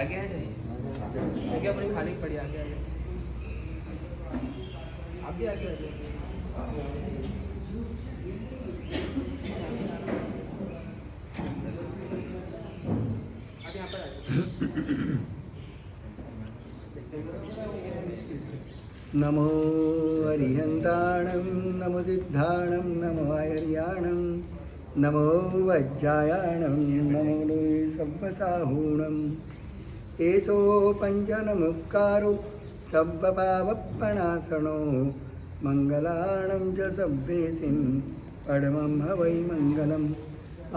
आगे आ जाइए, आगे अपनी खाली पड़ी, आगे आ जाइए, आप भी आगे आ जाइए। आप यहाँ पर आ जाइए। नमो अरिहन्ताणं नमो सिद्धाणं नमो आयर्याणं नमो वज्रायाणं नमो सब्बसाहूणम् एषो पञ्चनमुक्कारो सब्बपावप्पणासनो मङ्गलाणं च सब्बेसिं परमं हवै मङ्गलम्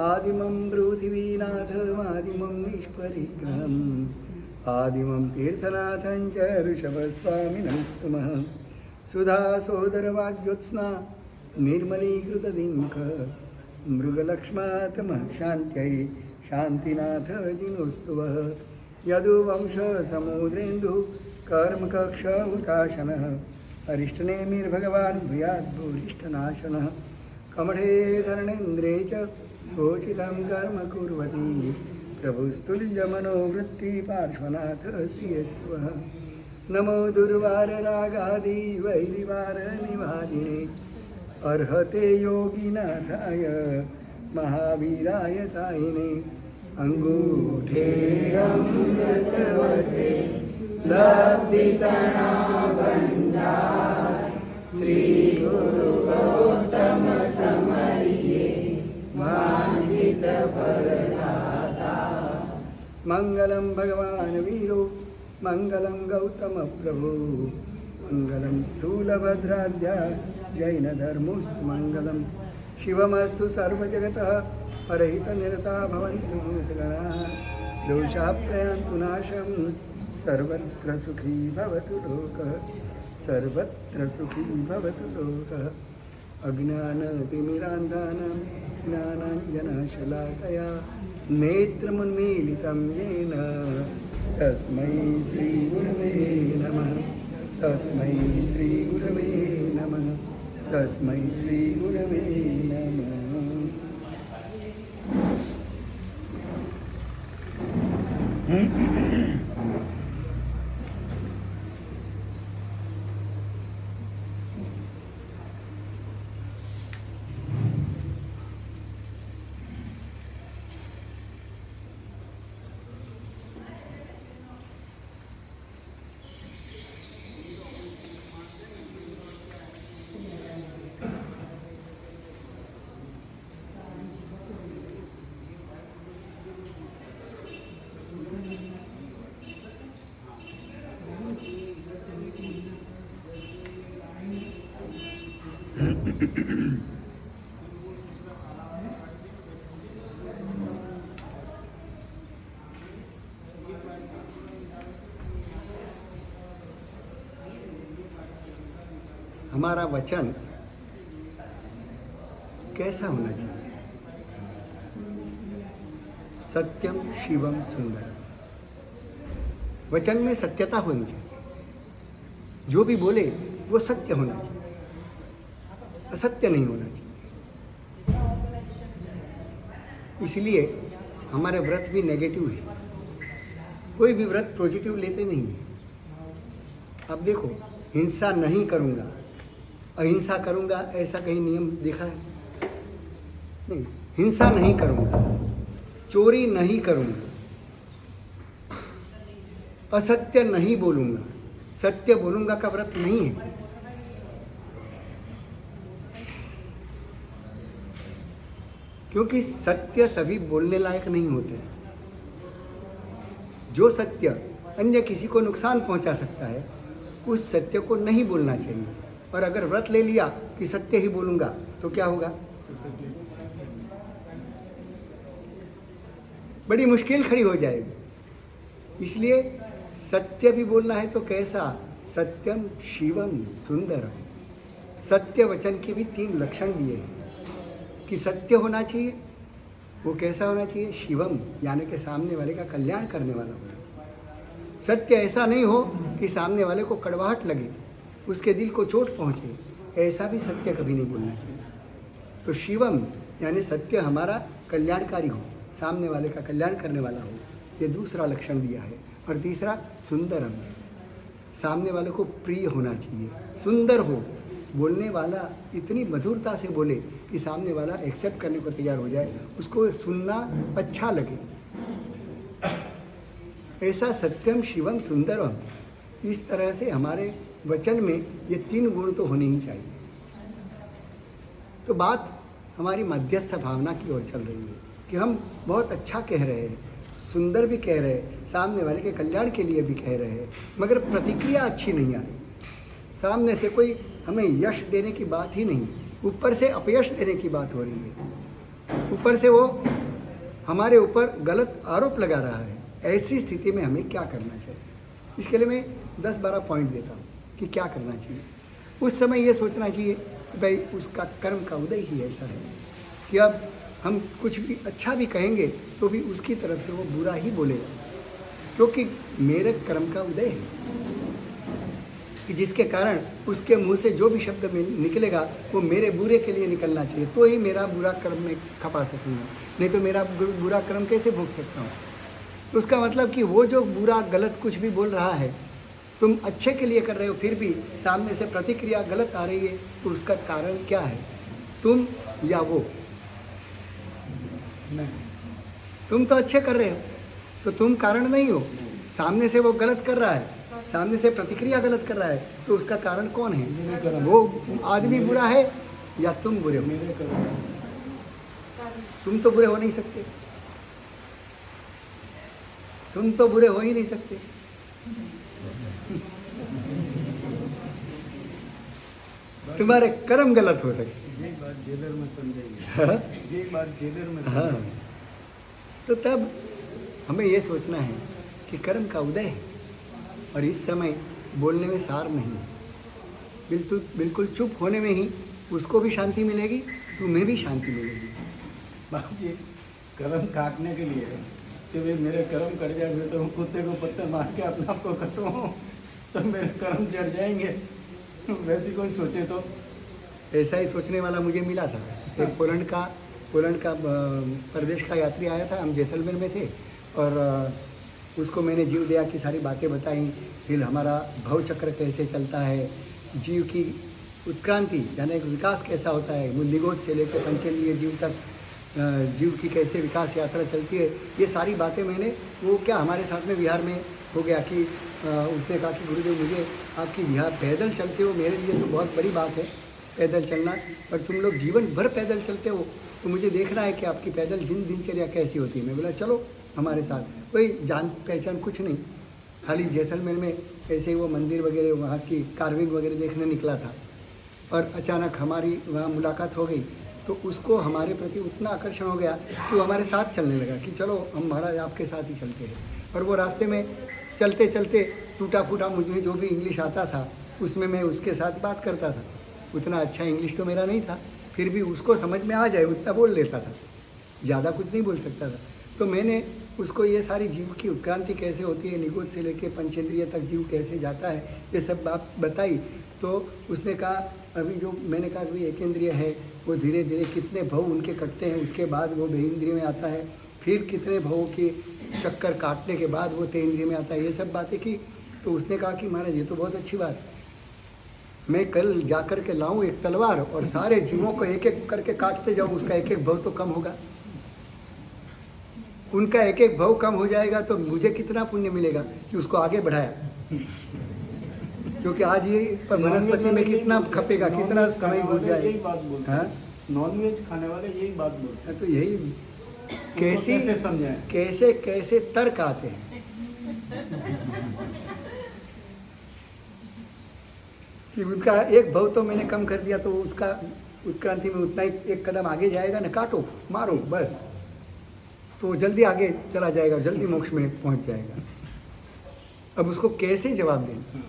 आदिमं पृथिवीनाथमादिमं निष्परिग्रहम् आदिमं तीर्थनाथं च ऋषभस्वामिनं स्तुमः सुधा सोदरवाग्योत्स्ना निर्मलीकृतदिङ्क मृगलक्ष्मातमः शान्त्यै शान्तिनाथ जिनोस्तुवः यदुवंशसमुद्रेन्दुः कर्मकक्ष हुताशनः अरिष्टनेमिर्भगवान् भूयाद्भूरिष्टनाशनः कमठे धरणेन्द्रे च शोचितं कर्म कुर्वती प्रभुस्तुल्यमनोवृत्ति पार्श्वनाथ श्रियस्वः नमो दुर्वाररागादि वैरिवारनिवादिने अर्हते योगिनाथाय महावीराय तायिने अंगूठे अमृतवसे लब्धितणाभण्डार श्री गुरु गौतम समरिये वाञ्छित फलदाता मंगलम भगवान वीरो मंगलम गौतम प्रभु मंगलम स्थूलभद्राद्या जैन धर्मोस्तु मंगलम शिवमस्तु सर्वजगतः परहितनिरता भवन्तु मुनिगणाः दोषाप्रयान्तु नाशं सर्वत्र सुखी भवतु लोकः सर्वत्र सुखी भवतु लोकः अज्ञानतिमिरान्धानां ज्ञानाञ्जनशलाकया नेत्रमुन्मीलितं येन तस्मै श्रीगुरवे नमः तस्मै श्रीगुरवे नमः तस्मै श्रीगुरवे नमः। हमारा वचन कैसा होना चाहिए? सत्यम शिवम सुंदर। वचन में सत्यता होनी चाहिए, जो भी बोले वो सत्य होना चाहिए, असत्य नहीं होना चाहिए। इसलिए हमारे व्रत भी नेगेटिव है, कोई भी व्रत पॉजिटिव लेते नहीं है। अब देखो, हिंसा नहीं करूँगा, अहिंसा करूँगा, ऐसा कहीं नियम देखा है? नहीं। हिंसा नहीं करूँगा, चोरी नहीं करूँगा, असत्य नहीं बोलूँगा, सत्य बोलूँगा का व्रत नहीं है। क्योंकि सत्य सभी बोलने लायक नहीं होते। जो सत्य अन्य किसी को नुकसान पहुंचा सकता है, उस सत्य को नहीं बोलना चाहिए। और अगर व्रत ले लिया कि सत्य ही बोलूंगा तो क्या होगा? बड़ी मुश्किल खड़ी हो जाएगी। इसलिए सत्य भी बोलना है तो कैसा? सत्यम शिवम सुंदर। सत्य वचन के भी 3 लक्षण दिए हैं कि सत्य होना चाहिए। वो कैसा होना चाहिए? शिवम, यानी कि सामने वाले का कल्याण करने वाला होना। सत्य ऐसा नहीं हो कि सामने वाले को कड़वाहट लगे, उसके दिल को चोट पहुँचे, ऐसा भी सत्य कभी नहीं बोलना चाहिए। तो शिवम यानी सत्य हमारा कल्याणकारी हो, सामने वाले का कल्याण करने वाला हो, ये दूसरा लक्षण दिया है। और तीसरा सुंदरम, सामने वाले को प्रिय होना चाहिए, सुंदर हो, बोलने वाला इतनी मधुरता से बोले कि सामने वाला एक्सेप्ट करने को तैयार हो जाए, उसको सुनना अच्छा लगे। ऐसा सत्यम शिवम सुंदरम, इस तरह से हमारे वचन में ये 3 गुण तो होने ही चाहिए। तो बात हमारी मध्यस्थ भावना की ओर चल रही है कि हम बहुत अच्छा कह रहे हैं, सुंदर भी कह रहे हैं, सामने वाले के कल्याण के लिए भी कह रहे हैं, मगर प्रतिक्रिया अच्छी नहीं आ रही। सामने से कोई हमें यश देने की बात ही नहीं, ऊपर से अपयश देने की बात हो रही है, ऊपर से वो हमारे ऊपर गलत आरोप लगा रहा है। ऐसी स्थिति में हमें क्या करना चाहिए? इसके लिए मैं 10-12 पॉइंट देता हूँ कि क्या करना चाहिए। उस समय ये सोचना चाहिए कि भाई उसका कर्म का उदय ही ऐसा है कि अब हम कुछ भी अच्छा भी कहेंगे तो भी उसकी तरफ से वो बुरा ही बोलेगा, क्योंकि मेरे कर्म का उदय है कि जिसके कारण उसके मुंह से जो भी शब्द निकलेगा वो मेरे बुरे के लिए निकलना चाहिए, तो ही मेरा बुरा कर्म में खपा सकूँगा, नहीं तो मेरा बुरा कर्म कैसे भोग सकता हूँ। तो उसका मतलब कि वो जो बुरा गलत कुछ भी बोल रहा है, तुम अच्छे के लिए कर रहे हो, फिर भी सामने से प्रतिक्रिया गलत आ रही है, तो उसका कारण क्या है? तुम या वो? नहीं, तुम तो अच्छे कर रहे हो, तो तुम कारण नहीं हो। सामने से वो गलत कर रहा है, सामने से प्रतिक्रिया गलत कर रहा है, तो उसका कारण कौन है? वो आदमी बुरा है या तुम बुरे हो? तुम तो बुरे हो नहीं सकते, तुम तो बुरे हो ही नहीं सकते। तुम्हारे कर्म गलत हो सकते। ये बात जेलर में समझेंगे। हाँ? ये बात जेलर में हाँ, तो तब हमें ये सोचना है कि कर्म का उदय है और इस समय बोलने में सार नहीं, बिल्कुल चुप होने में ही उसको भी शांति मिलेगी, तुम्हें भी शांति मिलेगी। बाबू जी, कर्म काटने के लिए कि भाई मेरे कर्म कट जाए तो कुत्ते को पत्थर मार के अपने आप को कटूँ तो मेरे कर्म चढ़ जाएंगे, वैसे कोई सोचे तो। ऐसा ही सोचने वाला मुझे मिला था। एक पोलैंड का प्रदेश का यात्री आया था, हम जैसलमेर में थे, और उसको मैंने जीव दया की सारी बातें बताई, फिर हमारा भव चक्र कैसे चलता है, जीव की उत्क्रांति यानी विकास कैसा होता है, निगोद से लेकर पंचेंद्रिय जीव तक जीव की कैसे विकास यात्रा चलती है, ये सारी बातें मैंने, वो क्या हमारे साथ में बिहार में हो गया कि उसने कहा कि गुरुदेव मुझे आपकी बिहार पैदल चलते हो, मेरे लिए तो बहुत बड़ी बात है पैदल चलना, पर तुम लोग जीवन भर पैदल चलते हो, तो मुझे देखना है कि आपकी पैदल दिनचर्या कैसी होती है। मैं बोला चलो हमारे साथ, कोई जान पहचान कुछ नहीं, खाली जैसलमेर में ऐसे ही वो मंदिर वगैरह वहाँ की कार्विंग वगैरह देखने निकला था, और अचानक हमारी वहाँ मुलाकात हो गई, तो उसको हमारे प्रति उतना आकर्षण हो गया कि वो हमारे साथ चलने लगा कि चलो हम महाराज आपके साथ ही चलते हैं। और वो रास्ते में चलते चलते टूटा फूटा मुझे जो भी इंग्लिश आता था उसमें मैं उसके साथ बात करता था। उतना अच्छा इंग्लिश तो मेरा नहीं था, फिर भी उसको समझ में आ जाए उतना बोल लेता था, ज़्यादा कुछ नहीं बोल सकता था। तो मैंने उसको ये सारी जीव की उत्क्रांति कैसे होती है, निगोद से लेके पंचेंद्रिय तक जीव कैसे जाता है, ये सब बात बताई। तो उसने कहा अभी जो मैंने कहा कि एकेंद्रिय है वो धीरे धीरे कितने भव उनके कटते हैं, उसके बाद वो बेइंद्रिय में आता है, फिर कितने भवों के चक्कर काटने के बाद वो तेंद्रिय में आता है, ये सब बातें की। तो उसने कहा कि महाराज ये तो बहुत अच्छी बात है, मैं कल जा कर के लाऊं एक तलवार और सारे जीवों को एक एक करके काटते जाऊं, उसका एक एक भव तो कम होगा, उनका एक एक भव कम हो जाएगा, तो मुझे कितना पुण्य मिलेगा कि उसको आगे बढ़ाया। क्योंकि आज ये वनस्पति में कितना खपेगा, कितना समय घुस जाए। यही बात बोलते हैं, नॉनवेज खाने वाले यही बात बोलते हैं। तो यही कैसे समझाएं, कैसे कैसे तर्क आते हैं। कि उनका एक भव तो मैंने कम कर दिया, तो उसका उत्क्रांति में उतना ही एक कदम आगे जाएगा ना, काटो मारो बस, तो जल्दी आगे चला जाएगा, जल्दी मोक्ष में पहुंच जाएगा। अब उसको कैसे जवाब दें?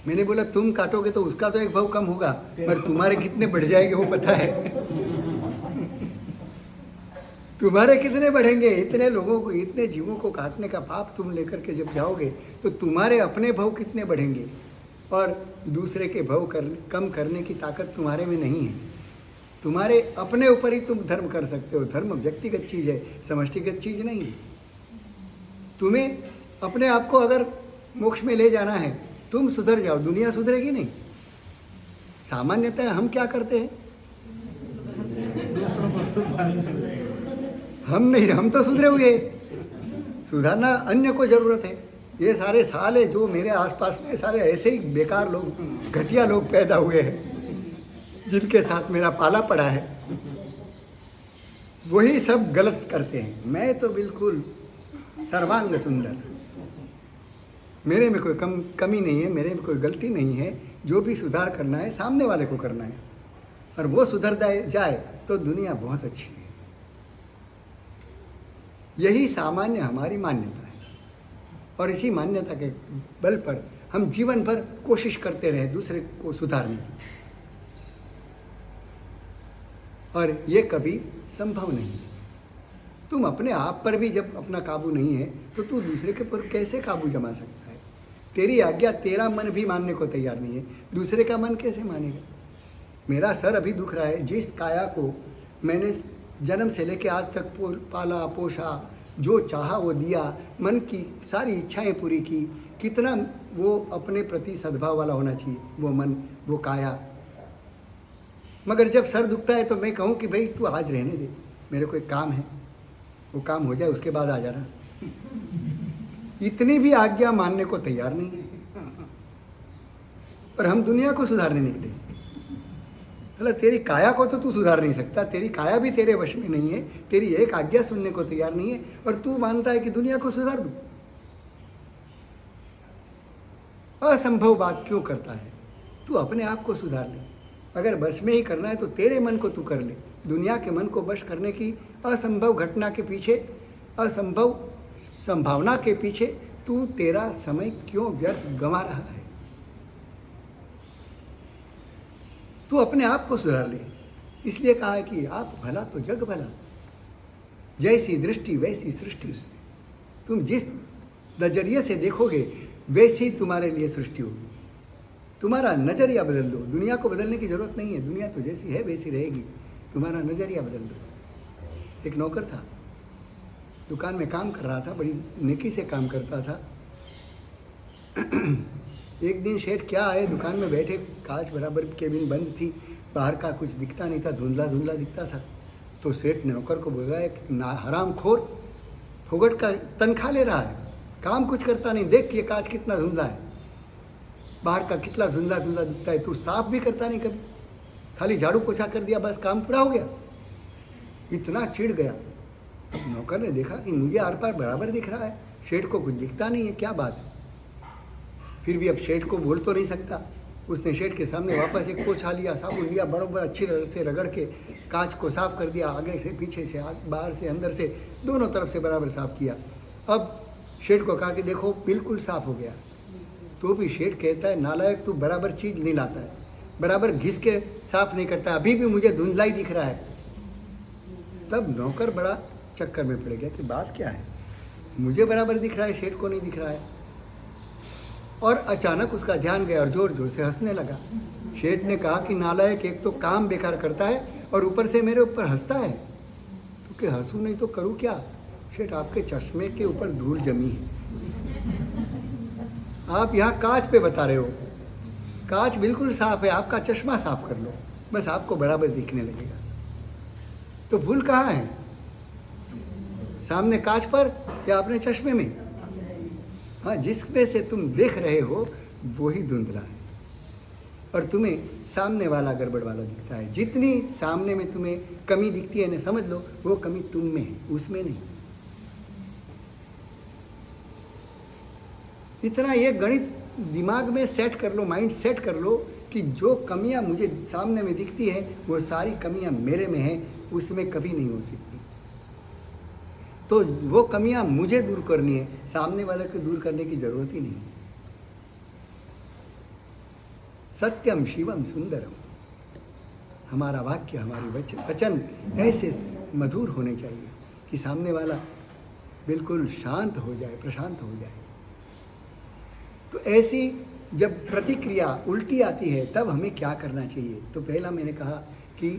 मैंने बोला तुम काटोगे तो उसका तो एक भाव कम होगा, पर तुम्हारे कितने बढ़ जाएंगे वो पता है। तुम्हारे कितने बढ़ेंगे, इतने लोगों को, इतने जीवों को काटने का पाप तुम लेकर के जब जाओगे तो तुम्हारे अपने भाव कितने बढ़ेंगे, और दूसरे के भाव कम करने की ताकत तुम्हारे में नहीं है। तुम्हारे अपने ऊपर ही तुम धर्म कर सकते हो। धर्म व्यक्तिगत चीज़ है, समष्टिगत चीज़ नहीं है। तुम्हें अपने आप को अगर मोक्ष में ले जाना है, तुम सुधर जाओ, दुनिया सुधरेगी नहीं। सामान्यतः हम क्या करते हैं? हम नहीं, हम तो सुधरे हुए। सुधारना अन्य को जरूरत है। ये सारे साले जो मेरे आसपास में सारे ऐसे ही बेकार लोग, घटिया लोग पैदा हुए हैं, जिनके साथ मेरा पाला पड़ा है, वही सब गलत करते हैं। मैं तो बिल्कुल सर्वांग सुंदर, मेरे में कोई कमी नहीं है, मेरे में कोई गलती नहीं है। जो भी सुधार करना है सामने वाले को करना है, और वो सुधर जाए तो दुनिया बहुत अच्छी है। यही सामान्य हमारी मान्यता है, और इसी मान्यता के बल पर हम जीवन भर कोशिश करते रहे दूसरे को सुधारने की, और ये कभी संभव नहीं। तुम अपने आप पर भी जब अपना काबू नहीं है तो तू दूसरे के पर कैसे काबू जमा सकता है? तेरी आज्ञा तेरा मन भी मानने को तैयार नहीं है, दूसरे का मन कैसे मानेगा? मेरा सर अभी दुख रहा है। जिस काया को मैंने जन्म से लेकर आज तक पाला पोषा, जो चाहा वो दिया, मन की सारी इच्छाएं पूरी की, कितना वो अपने प्रति सद्भाव वाला होना चाहिए वो मन, वो काया। मगर जब सर दुखता है तो मैं कहूँ कि भाई तू आज रहने दे, मेरे को एक काम है, वो काम हो जाए उसके बाद आ जाना। इतनी भी आज्ञा मानने को तैयार नहीं है, पर हम दुनिया को सुधारने निकले। मतलब तेरी काया को तो तू सुधार नहीं सकता, तेरी काया भी तेरे वश में नहीं है, तेरी एक आज्ञा सुनने को तैयार नहीं है, और तू मानता है कि दुनिया को सुधार दूं। असंभव बात क्यों करता है? तू अपने आप को सुधार ले। अगर बस में ही करना है तो तेरे मन को तू कर ले। दुनिया के मन को वश करने की असंभव घटना के पीछे, असंभव संभावना के पीछे तू तेरा समय क्यों व्यर्थ गंवा रहा है? तू अपने आप को सुधार ले। इसलिए कहा है कि आप भला तो जग भला, जैसी दृष्टि वैसी सृष्टि। तुम जिस नजरिए से देखोगे वैसी तुम्हारे लिए सृष्टि होगी। तुम्हारा नजरिया बदल दो। दुनिया को बदलने की जरूरत नहीं है, दुनिया तो जैसी है वैसी रहेगी। तुम्हारा नजरिया बदल दो। एक नौकर था, दुकान में काम कर रहा था, बड़ी नेकी से काम करता था। एक दिन सेठ क्या आए, दुकान में बैठे, कांच बराबर केबिन बंद थी, बाहर का कुछ दिखता नहीं था, धुंधला धुंधला दिखता था। तो सेठ ने नौकर को बोला कि ना हरामखोर, फुगट का तनख्वाह ले रहा है, काम कुछ करता नहीं, देख ये कांच कितना धुंधला है, बाहर का कितना धुंधला धुंधला दिखता है, तू साफ भी करता नहीं कभी, खाली झाड़ू पोछा कर दिया बस काम पूरा हो गया। इतना चिढ़ गया। नौकर ने देखा कि मुझे आर पार बराबर दिख रहा है, सेठ को कुछ दिखता नहीं है, क्या बात है। फिर भी अब सेठ को बोल तो नहीं सकता। उसने सेठ के सामने वापस एक पोछा लिया, साबुन लिया, बराबर अच्छी से रगड़ के कांच को साफ कर दिया, आगे से पीछे से, बाहर से अंदर से, दोनों तरफ से बराबर साफ किया। अब सेठ को कहा कि देखो बिल्कुल साफ हो गया। तो भी सेठ कहता है नालायक, तू बराबर चीज़ नहीं लाता है, बराबर घिस के साफ नहीं करता, अभी भी मुझे धुंधला ही दिख रहा है। तब नौकर बड़ा चक्कर में पड़ गया कि बात क्या है, मुझे बराबर दिख रहा है, सेठ को नहीं दिख रहा है। और अचानक उसका ध्यान गया और जोर जोर से हंसने लगा। सेठ ने कहा कि नालायक, एक तो काम बेकार करता है और ऊपर से मेरे ऊपर हंसता है, तो कि हंसूं नहीं तो करूं क्या? सेठ, आपके चश्मे के ऊपर धूल जमी है, आप यहाँ कांच पे बता रहे हो, कांच बिल्कुल साफ है, आपका चश्मा साफ कर लो, बस आपको बराबर दिखने लगेगा। तो भूल कहाँ है, सामने कांच पर या अपने चश्मे में? हाँ, जिसमें से तुम देख रहे हो वही धुंधला है, और तुम्हें सामने वाला गड़बड़ वाला दिखता है। जितनी सामने में तुम्हें कमी दिखती है ना, समझ लो वो कमी तुम में है, उसमें नहीं। इतना ये गणित दिमाग में सेट कर लो, माइंड सेट कर लो कि जो कमियां मुझे सामने में दिखती है वो सारी कमियां मेरे में हैं, उसमें कभी नहीं हो सकती। तो वो कमियां मुझे दूर करनी है, सामने वाले को दूर करने की जरूरत ही नहीं। सत्यम शिवम सुंदरम, हमारा वाक्य, हमारी वचन ऐसे मधुर होने चाहिए कि सामने वाला बिल्कुल शांत हो जाए, प्रशांत हो जाए। तो ऐसी जब प्रतिक्रिया उल्टी आती है तब हमें क्या करना चाहिए? तो पहला मैंने कहा कि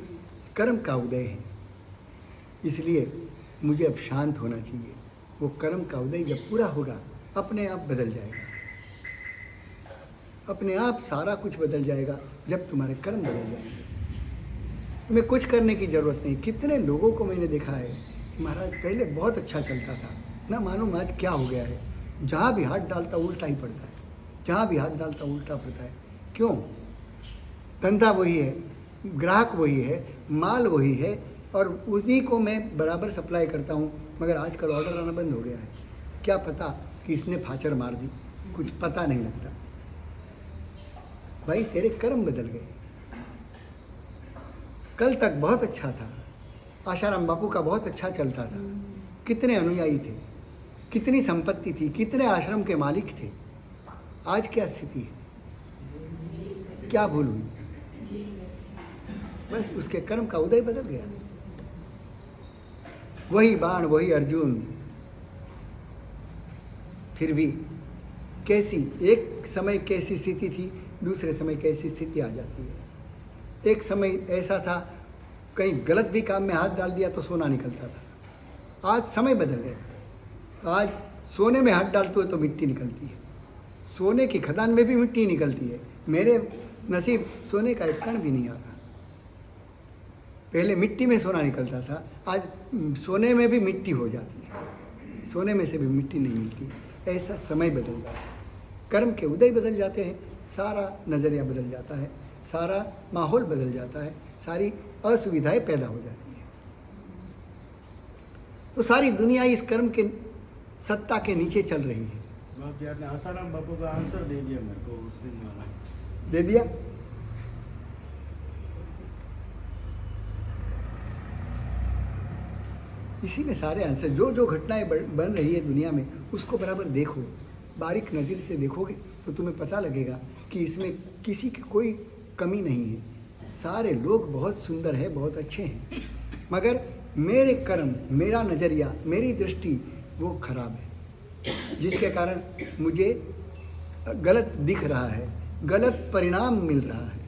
कर्म का उदय है, इसलिए मुझे अब शांत होना चाहिए, वो कर्म का उदय जब पूरा होगा अपने आप बदल जाएगा, अपने आप सारा कुछ बदल जाएगा जब तुम्हारे कर्म बदल जाएंगे। तुम्हें कुछ करने की ज़रूरत नहीं। कितने लोगों को मैंने देखा है कि महाराज पहले बहुत अच्छा चलता था, ना मालूम आज क्या हो गया है, जहाँ भी हाथ डालता उल्टा ही पड़ता है, जहाँ भी हाथ डालता उल्टा पड़ता है। क्यों? धंधा वही है, ग्राहक वही है, माल वही है, और उसी को मैं बराबर सप्लाई करता हूँ, मगर आजकल ऑर्डर आना बंद हो गया है। क्या पता कि इसने फाचर मार दी, कुछ पता नहीं लगता। भाई तेरे कर्म बदल गए। कल तक बहुत अच्छा था, आशाराम बापू का बहुत अच्छा चलता था, कितने अनुयायी थे, कितनी संपत्ति थी, कितने आश्रम के मालिक थे। आज क्या स्थिति है? क्या भूल हुई? बस उसके कर्म का उदय बदल गया। वही बाण, वही अर्जुन, फिर भी कैसी एक समय कैसी स्थिति थी, दूसरे समय कैसी स्थिति आ जाती है। एक समय ऐसा था कहीं गलत भी काम में हाथ डाल दिया तो सोना निकलता था। आज समय बदल गया। आज सोने में हाथ डालते हो तो मिट्टी निकलती है, सोने की खदान में भी मिट्टी निकलती है। मेरे नसीब सोने का एक कण भी नहीं आता। पहले मिट्टी में सोना निकलता था, आज सोने में भी मिट्टी हो जाती है, सोने में से भी मिट्टी नहीं मिलती। ऐसा समय बदल जाता है, कर्म के उदय बदल जाते हैं, सारा नज़रिया बदल जाता है, सारा माहौल बदल जाता है, सारी असुविधाएं पैदा हो जाती हैं। तो सारी दुनिया इस कर्म के सत्ता के नीचे चल रही है। बाप जी आपने आसाराम बापू का आंसर दे दिया मेरे को उस दिन वाला। दे दिया। इसी में सारे आंसर। जो जो घटनाएं बन रही है दुनिया में उसको बराबर देखो, बारीक नज़र से देखोगे तो तुम्हें पता लगेगा कि इसमें किसी की कोई कमी नहीं है। सारे लोग बहुत सुंदर हैं, बहुत अच्छे हैं, मगर मेरे कर्म, मेरा नज़रिया, मेरी दृष्टि वो खराब है, जिसके कारण मुझे गलत दिख रहा है, गलत परिणाम मिल रहा है।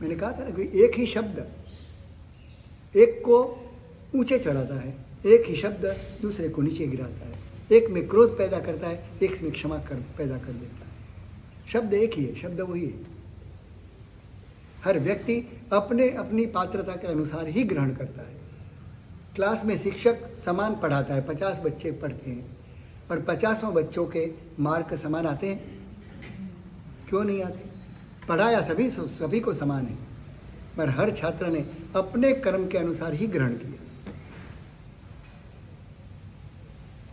मैंने कहा था ना कि एक ही शब्द एक को ऊंचे चढ़ाता है, एक ही शब्द दूसरे को नीचे गिराता है। एक में क्रोध पैदा करता है, एक में क्षमा पैदा कर देता है। शब्द एक ही है, शब्द वही है। हर व्यक्ति अपने अपनी पात्रता के अनुसार ही ग्रहण करता है। क्लास में शिक्षक समान पढ़ाता है, 50 बच्चे पढ़ते हैं और 50 बच्चों के मार्क समान आते हैं? क्यों नहीं आते? पढ़ाया सभी को समान है, पर हर छात्र ने अपने कर्म के अनुसार ही ग्रहण किया।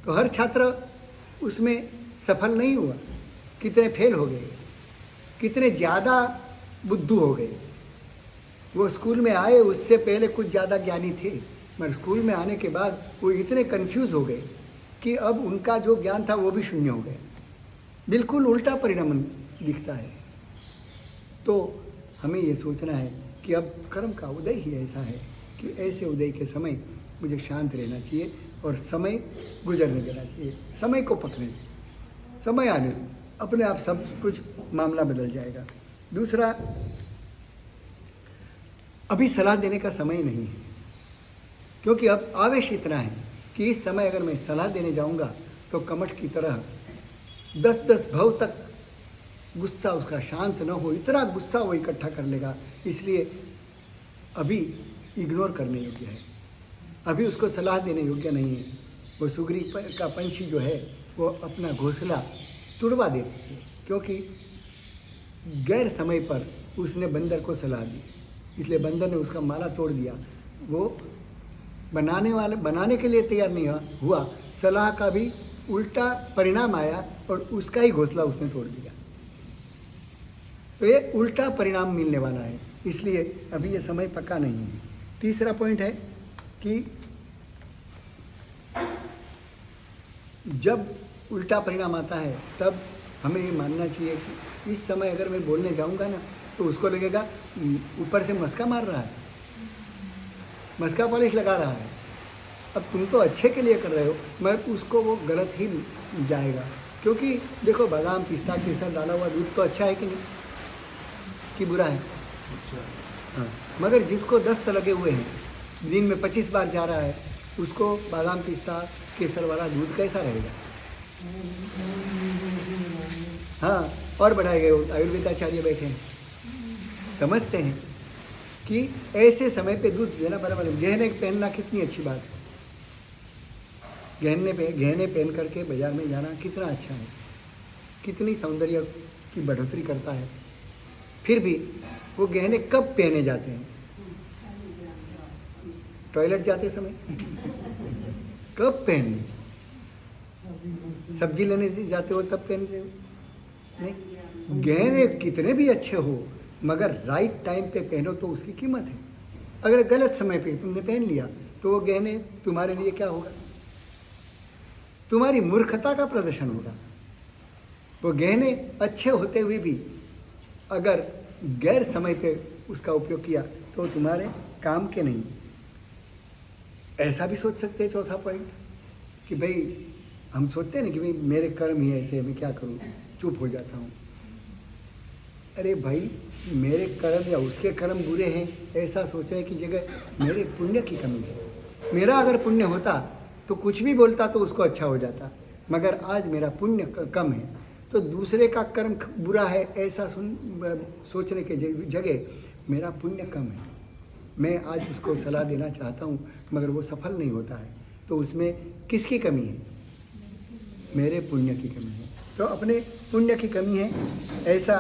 तो हर छात्र उसमें सफल नहीं हुआ। कितने फेल हो गए, कितने ज़्यादा बुद्धू हो गए। वो स्कूल में आए उससे पहले कुछ ज़्यादा ज्ञानी थे, मगर स्कूल में आने के बाद वो इतने कंफ्यूज हो गए कि अब उनका जो ज्ञान था वो भी शून्य हो गया। बिल्कुल उल्टा परिणाम दिखता है। तो हमें ये सोचना है कि अब कर्म का उदय ही ऐसा है कि ऐसे उदय के समय मुझे शांत रहना चाहिए और समय गुजरने देना चाहिए। समय को पकड़े, समय आने दो, अपने आप सब कुछ मामला बदल जाएगा। दूसरा, अभी सलाह देने का समय नहीं है, क्योंकि अब आवेश इतना है कि इस समय अगर मैं सलाह देने जाऊंगा तो कमठ की तरह 10-10 भव तक गुस्सा उसका शांत न हो, इतना गुस्सा वो इकट्ठा कर लेगा। इसलिए अभी इग्नोर करने योग्य है, अभी उसको सलाह देने योग्य नहीं है। वो सुग्री का पंछी जो है वो अपना घोंसला तुड़वा देती है, क्योंकि गैर समय पर उसने बंदर को सलाह दी, इसलिए बंदर ने उसका माला तोड़ दिया। वो बनाने के लिए तैयार नहीं हुआ, सलाह का भी उल्टा परिणाम आया और उसका ही घोंसला उसने तोड़ दिया। तो ये उल्टा परिणाम मिलने वाला है, इसलिए अभी ये समय पक्का नहीं है। तीसरा पॉइंट है कि जब उल्टा परिणाम आता है तब हमें ये मानना चाहिए कि इस समय अगर मैं बोलने जाऊंगा ना तो उसको लगेगा ऊपर से मस्का मार रहा है, मस्का पॉलिश लगा रहा है। अब तुम तो अच्छे के लिए कर रहे हो, मगर उसको वो गलत ही जाएगा। क्योंकि देखो, बादाम पिस्ता केसर डाला हुआ दूध तो अच्छा है कि नहीं, कि बुरा है? हाँ, मगर जिसको दस्त लगे हुए हैं, दिन में 25 बार जा रहा है, उसको बादाम पिस्ता केसर वाला दूध कैसा रहेगा? हाँ, और बढ़ाए गए आयुर्वेदाचार्य बैठे हैं, समझते हैं कि ऐसे समय पे दूध देना बराबर है। गहने पहनना कितनी अच्छी बात है, गहने पहन करके बाजार में जाना कितना अच्छा है, कितनी सौंदर्य की बढ़ोतरी करता है। फिर भी वो गहने कब पहने जाते हैं? टॉयलेट जाते समय कब पहने? सब्जी लेने जाते हो तब पहनते हो? नहीं, गहने कितने भी अच्छे हो मगर राइट टाइम पे पहनो तो उसकी कीमत है। अगर गलत समय पे तुमने पहन लिया तो वो गहने तुम्हारे लिए क्या होगा? तुम्हारी मूर्खता का प्रदर्शन होगा। वो गहने अच्छे होते हुए भी अगर गैर समय पे उसका उपयोग किया तो तुम्हारे काम के नहीं। ऐसा भी सोच सकते हैं। चौथा पॉइंट कि भाई हम सोचते हैं ना कि भाई मेरे कर्म ही ऐसे, मैं क्या करूं, चुप हो जाता हूं। अरे भाई, मेरे कर्म या उसके कर्म बुरे हैं ऐसा सोचने की जगह मेरे पुण्य की कमी है। मेरा अगर पुण्य होता तो कुछ भी बोलता तो उसको अच्छा हो जाता, मगर आज मेरा पुण्य कम है तो दूसरे का कर्म बुरा है ऐसा सोचने के जगह मेरा पुण्य कम है। मैं आज उसको सलाह देना चाहता हूँ मगर वो सफल नहीं होता है, तो उसमें किसकी कमी है? मेरे पुण्य की कमी है। तो अपने पुण्य की कमी है ऐसा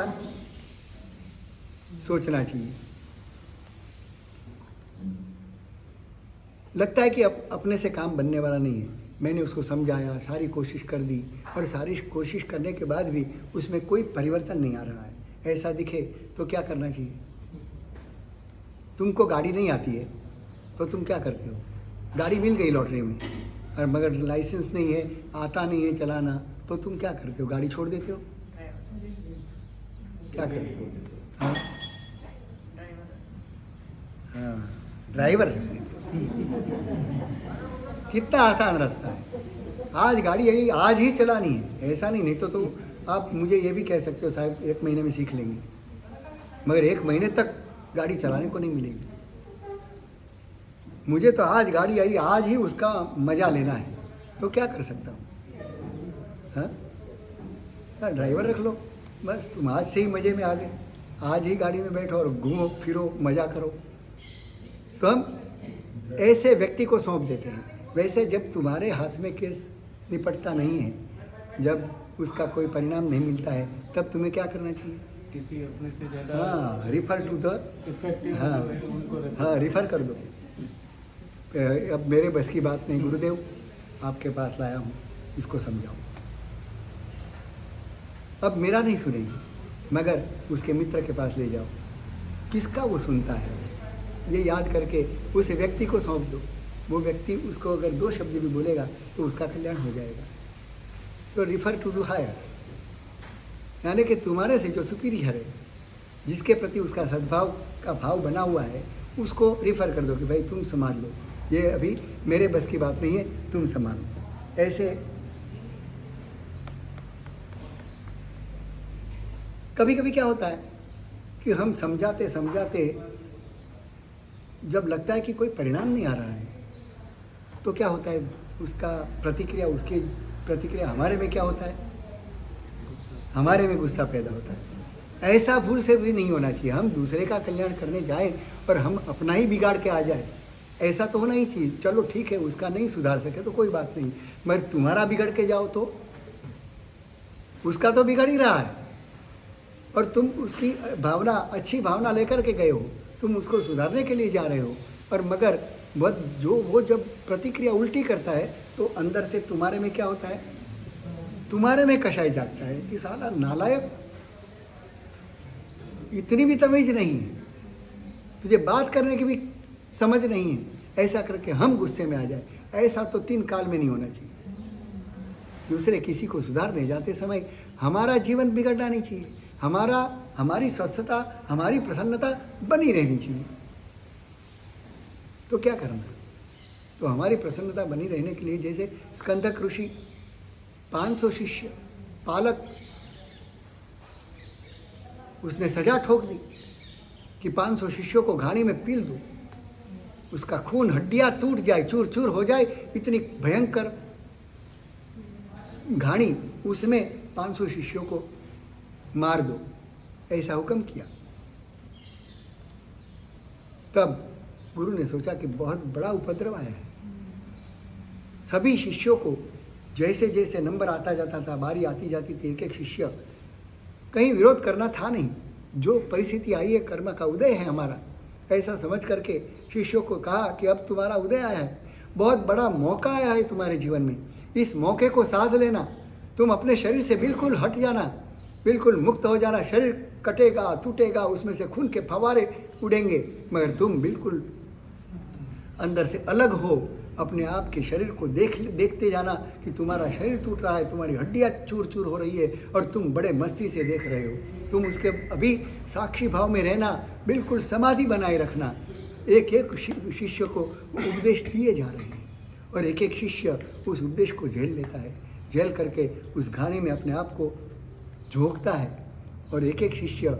सोचना चाहिए। लगता है कि अपने से काम बनने वाला नहीं है। मैंने उसको समझाया, सारी कोशिश कर दी और सारी कोशिश करने के बाद भी उसमें कोई परिवर्तन नहीं आ रहा है, ऐसा दिखे तो क्या करना चाहिए? तुमको गाड़ी नहीं आती है तो तुम क्या करते हो? गाड़ी मिल गई लॉटरी में और मगर लाइसेंस नहीं है, आता नहीं है चलाना, तो तुम क्या करते हो? गाड़ी छोड़ देते हो? क्या करते हो? हाँ, हाँ, ड्राइवर। कितना आसान रास्ता है। आज गाड़ी यही आज ही चलानी है ऐसा नहीं तो आप मुझे ये भी कह सकते हो साहब 1 महीने में सीख लेंगे, मगर 1 महीने तक गाड़ी चलाने को नहीं मिलेगी। मुझे तो आज गाड़ी आई, आज ही उसका मज़ा लेना है, तो क्या कर सकता हूँ? हाँ, ड्राइवर रख लो बस, तुम आज से ही मज़े में आ गए। आज ही गाड़ी में बैठो और घूमो फिरो, मज़ा करो। तो हम ऐसे व्यक्ति को सौंप देते हैं। वैसे जब तुम्हारे हाथ में केस निपटता नहीं है, जब उसका कोई परिणाम नहीं मिलता है, तब तुम्हें क्या करना चाहिए? किसी अपने से ज़्यादा हाँ, रिफ़र टू द इफेक्टिव हाँ, रिफ़र कर दो। अब मेरे बस की बात नहीं, गुरुदेव आपके पास लाया हूँ, इसको समझाओ। अब मेरा नहीं सुनेंगे मगर उसके मित्र के पास ले जाओ, किसका वो सुनता है ये याद करके उस व्यक्ति को सौंप दो। वो व्यक्ति उसको अगर 2 शब्द भी बोलेगा तो उसका कल्याण हो जाएगा। तो रिफ़र टू द हायर, यानी कि तुम्हारे से जो सुपीरियर है, जिसके प्रति उसका सद्भाव का भाव बना हुआ है, उसको रिफ़र कर दो कि भाई तुम संभाल लो, ये अभी मेरे बस की बात नहीं है, तुम संभालो। ऐसे कभी कभी क्या होता है कि हम समझाते समझाते जब लगता है कि कोई परिणाम नहीं आ रहा है तो क्या होता है, उसकी प्रतिक्रिया हमारे में क्या होता है? हमारे में गुस्सा पैदा होता है। ऐसा भूल से भी नहीं होना चाहिए। हम दूसरे का कल्याण करने जाएं और हम अपना ही बिगाड़ के आ जाए, ऐसा तो होना ही चाहिए। चलो ठीक है, उसका नहीं सुधार सके तो कोई बात नहीं, मगर तुम्हारा बिगड़ के जाओ तो उसका तो बिगड़ ही रहा है और तुम उसकी भावना, अच्छी भावना लेकर के गए हो, तुम उसको सुधारने के लिए जा रहे हो, और मगर वो जब प्रतिक्रिया उल्टी करता है तो अंदर से तुम्हारे में क्या होता है? तुम्हारे में कषाय जागता है कि साला नालायक, इतनी भी तमीज नहीं है, तुझे बात करने की भी समझ नहीं है, ऐसा करके हम गुस्से में आ जाए। ऐसा तो 3 काल में नहीं होना चाहिए। दूसरे किसी को सुधारने जाते समय हमारा जीवन बिगड़ना नहीं चाहिए, हमारी स्वस्थता, हमारी प्रसन्नता बनी रहनी चाहिए। तो क्या करना? तो हमारी प्रसन्नता बनी रहने के लिए जैसे स्कंदक ऋषि 500 शिष्य पालक, उसने सजा ठोक दी कि 500 शिष्यों को घाणी में पील दो। उसका खून हड्डियां टूट जाए, चूर चूर हो जाए, इतनी भयंकर घाणी, उसमें 500 शिष्यों को मार दो, ऐसा हुक्म किया। तब गुरु ने सोचा कि बहुत बड़ा उपद्रव आया है। सभी शिष्यों को जैसे जैसे नंबर आता जाता था, बारी आती जाती थी, एक एक शिष्य, कहीं विरोध करना था नहीं, जो परिस्थिति आई है कर्म का उदय है हमारा, ऐसा समझ करके शिष्यों को कहा कि अब तुम्हारा उदय आया है, बहुत बड़ा मौका आया है तुम्हारे जीवन में, इस मौके को साथ लेना, तुम अपने शरीर से बिल्कुल हट जाना, बिल्कुल मुक्त हो जाना, शरीर कटेगा, टूटेगा, उसमें से खून के फवारे उड़ेंगे, मगर तुम बिल्कुल अंदर से अलग हो, अपने आप के शरीर को देखते जाना कि तुम्हारा शरीर टूट रहा है, तुम्हारी हड्डियाँ चूर चूर हो रही है और तुम बड़े मस्ती से देख रहे हो, तुम उसके अभी साक्षी भाव में रहना, बिल्कुल समाधि बनाए रखना। एक एक शिष्य को उपदेश दिए जा रहे हैं और एक एक शिष्य उस उपदेश को झेल लेता है, झेल करके उस घाणी में अपने आप को झोंकता है और एक एक शिष्य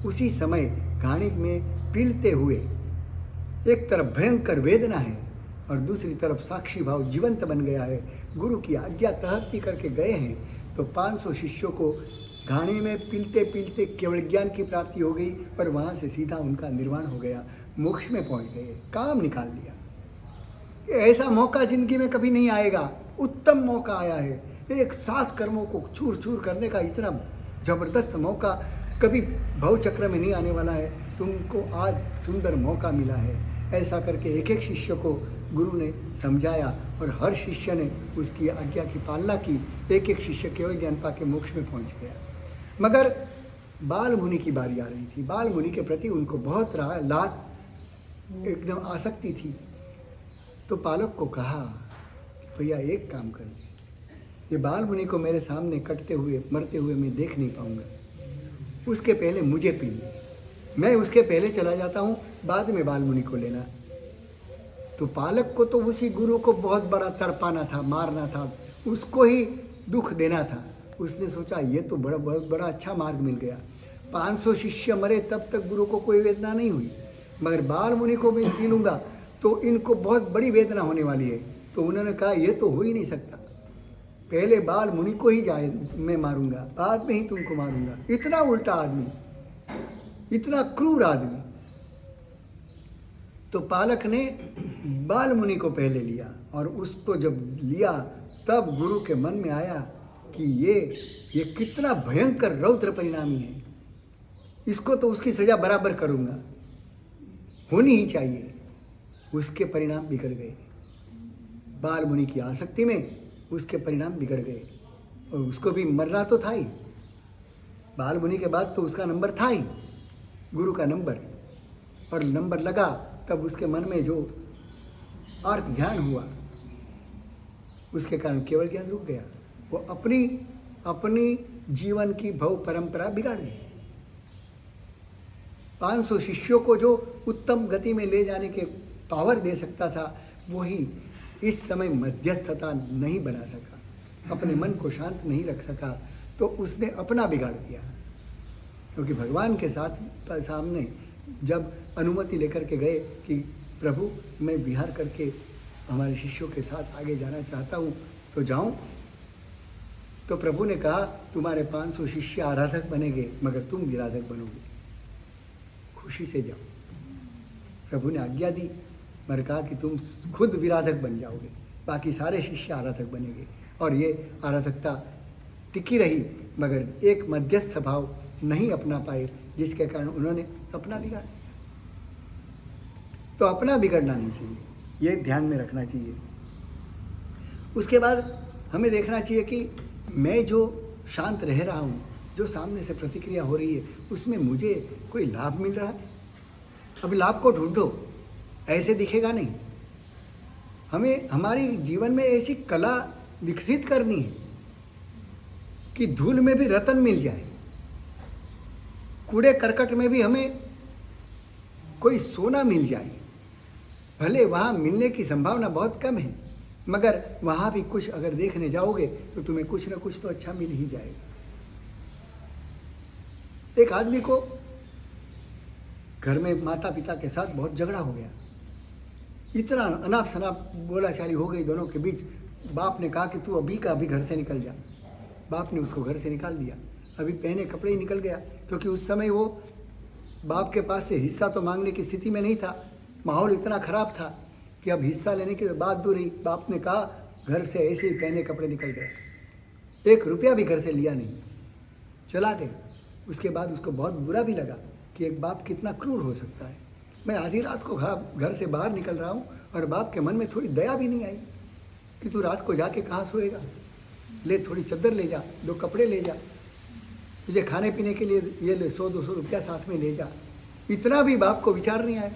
उसी समय घाणी में पीलते हुए, एक तरफ भयंकर वेदना है और दूसरी तरफ साक्षी भाव जीवंत बन गया है, गुरु की आज्ञा तहती करके गए हैं, तो 500 शिष्यों को घाणी में पीलते पीलते केवल ज्ञान की प्राप्ति हो गई और वहाँ से सीधा उनका निर्वाण हो गया, मोक्ष में पहुँच गए, काम निकाल लिया। ऐसा मौका जिंदगी में कभी नहीं आएगा, उत्तम मौका आया है, एक साथ कर्मों को चूर चूर करने का इतना जबरदस्त मौका कभी भव चक्र में नहीं आने वाला है, तुमको आज सुंदर मौका मिला है। ऐसा करके एक एक शिष्य को गुरु ने समझाया और हर शिष्य ने उसकी आज्ञा की पालना की, एक एक शिष्य केवल ज्ञान पाके मोक्ष में पहुंच गया। मगर बाल मुनि की बारी आ रही थी, बाल मुनि के प्रति उनको बहुत लाख एकदम आसक्ति थी, तो पालक को कहा भैया एक काम कर, ये बाल मुनि को मेरे सामने कटते हुए मरते हुए मैं देख नहीं पाऊंगा, उसके पहले मुझे पीन, मैं उसके पहले चला जाता हूँ, बाद में बाल मुनि को लेना। तो पालक को तो उसी गुरु को बहुत बड़ा तड़पाना था, मारना था, उसको ही दुख देना था। उसने सोचा ये तो बहुत बड़ा अच्छा मार्ग मिल गया, 500 शिष्य मरे तब तक गुरु को कोई वेदना नहीं हुई, मगर बाल मुनि को मैं पी लूँगा तो इनको बहुत बड़ी वेदना होने वाली है। तो उन्होंने कहा ये तो हो ही नहीं सकता, पहले बाल मुनि को ही जाए मैं मारूंगा, बाद में ही तुमको मारूंगा। इतना उल्टा आदमी, इतना क्रूर आदमी। तो पालक ने बाल मुनि को पहले लिया और उसको जब लिया तब गुरु के मन में आया कि ये कितना भयंकर रौद्र परिणामी है, इसको तो उसकी सजा बराबर करूंगा, होनी ही चाहिए। उसके परिणाम बिगड़ गए, बाल मुनि की आसक्ति में उसके परिणाम बिगड़ गए और उसको भी मरना तो था ही, बाल मुनि के बाद तो उसका नंबर था ही, गुरु का नंबर, और नंबर लगा तब उसके मन में जो अर्थ ध्यान हुआ उसके कारण केवल ज्ञान रुक गया, वो अपनी जीवन की भव परंपरा बिगाड़ दी। 500 शिष्यों को जो उत्तम गति में ले जाने के पावर दे सकता था, वही इस समय मध्यस्थता नहीं बना सका, अपने मन को शांत नहीं रख सका, तो उसने अपना बिगाड़ दिया। क्योंकि भगवान के साथ सामने जब अनुमति लेकर के गए कि प्रभु मैं विहार करके हमारे शिष्यों के साथ आगे जाना चाहता हूँ तो जाऊँ, तो प्रभु ने कहा तुम्हारे 500 शिष्य आराधक बनेंगे मगर तुम विराधक बनोगे, खुशी से जाओ। प्रभु ने आज्ञा दी मगर कहा कि तुम खुद विराधक बन जाओगे, बाकी सारे शिष्य आराधक बनेंगे। और ये आराधकता टिकी रही मगर एक मध्यस्थ भाव नहीं अपना पाए, जिसके कारण उन्होंने अपना बिगाड़ दिया। तो अपना बिगड़ना नहीं चाहिए, ये ध्यान में रखना चाहिए। उसके बाद हमें देखना चाहिए कि मैं जो शांत रह रहा हूँ, जो सामने से प्रतिक्रिया हो रही है, उसमें मुझे कोई लाभ मिल रहा है। अभी लाभ को ढूंढो, ऐसे दिखेगा नहीं। हमें हमारी जीवन में ऐसी कला विकसित करनी है कि धूल में भी रतन मिल जाए, कूड़े करकट में भी हमें कोई सोना मिल जाए। भले वहाँ मिलने की संभावना बहुत कम है, मगर वहाँ भी कुछ अगर देखने जाओगे तो तुम्हें कुछ ना कुछ तो अच्छा मिल ही जाएगा। एक आदमी को घर में माता पिता के साथ बहुत झगड़ा हो गया, इतना अनाप शनाप बोलाचाली हो गई दोनों के बीच। बाप ने कहा कि तू अभी का अभी घर से निकल जा। बाप ने उसको घर से निकाल दिया। अभी पहने कपड़े ही निकल गया, क्योंकि उस समय वो बाप के पास से हिस्सा तो मांगने की स्थिति में नहीं था। माहौल इतना ख़राब था कि अब हिस्सा लेने की बात दूर रही। बाप ने कहा, घर से ऐसे ही पहने कपड़े निकल गए, 1 रुपया भी घर से लिया नहीं, चला गए। उसके बाद उसको बहुत बुरा भी लगा कि एक बाप कितना क्रूर हो सकता है। मैं आधी रात को घर से बाहर निकल रहा हूँ और बाप के मन में थोड़ी दया भी नहीं आई कि तू रात को जाके कहाँ सोएगा, ले थोड़ी चादर ले जा, 2 कपड़े ले जा, तुझे खाने पीने के लिए ये ले 100-200 रुपया साथ में ले जा। इतना भी बाप को विचार नहीं आया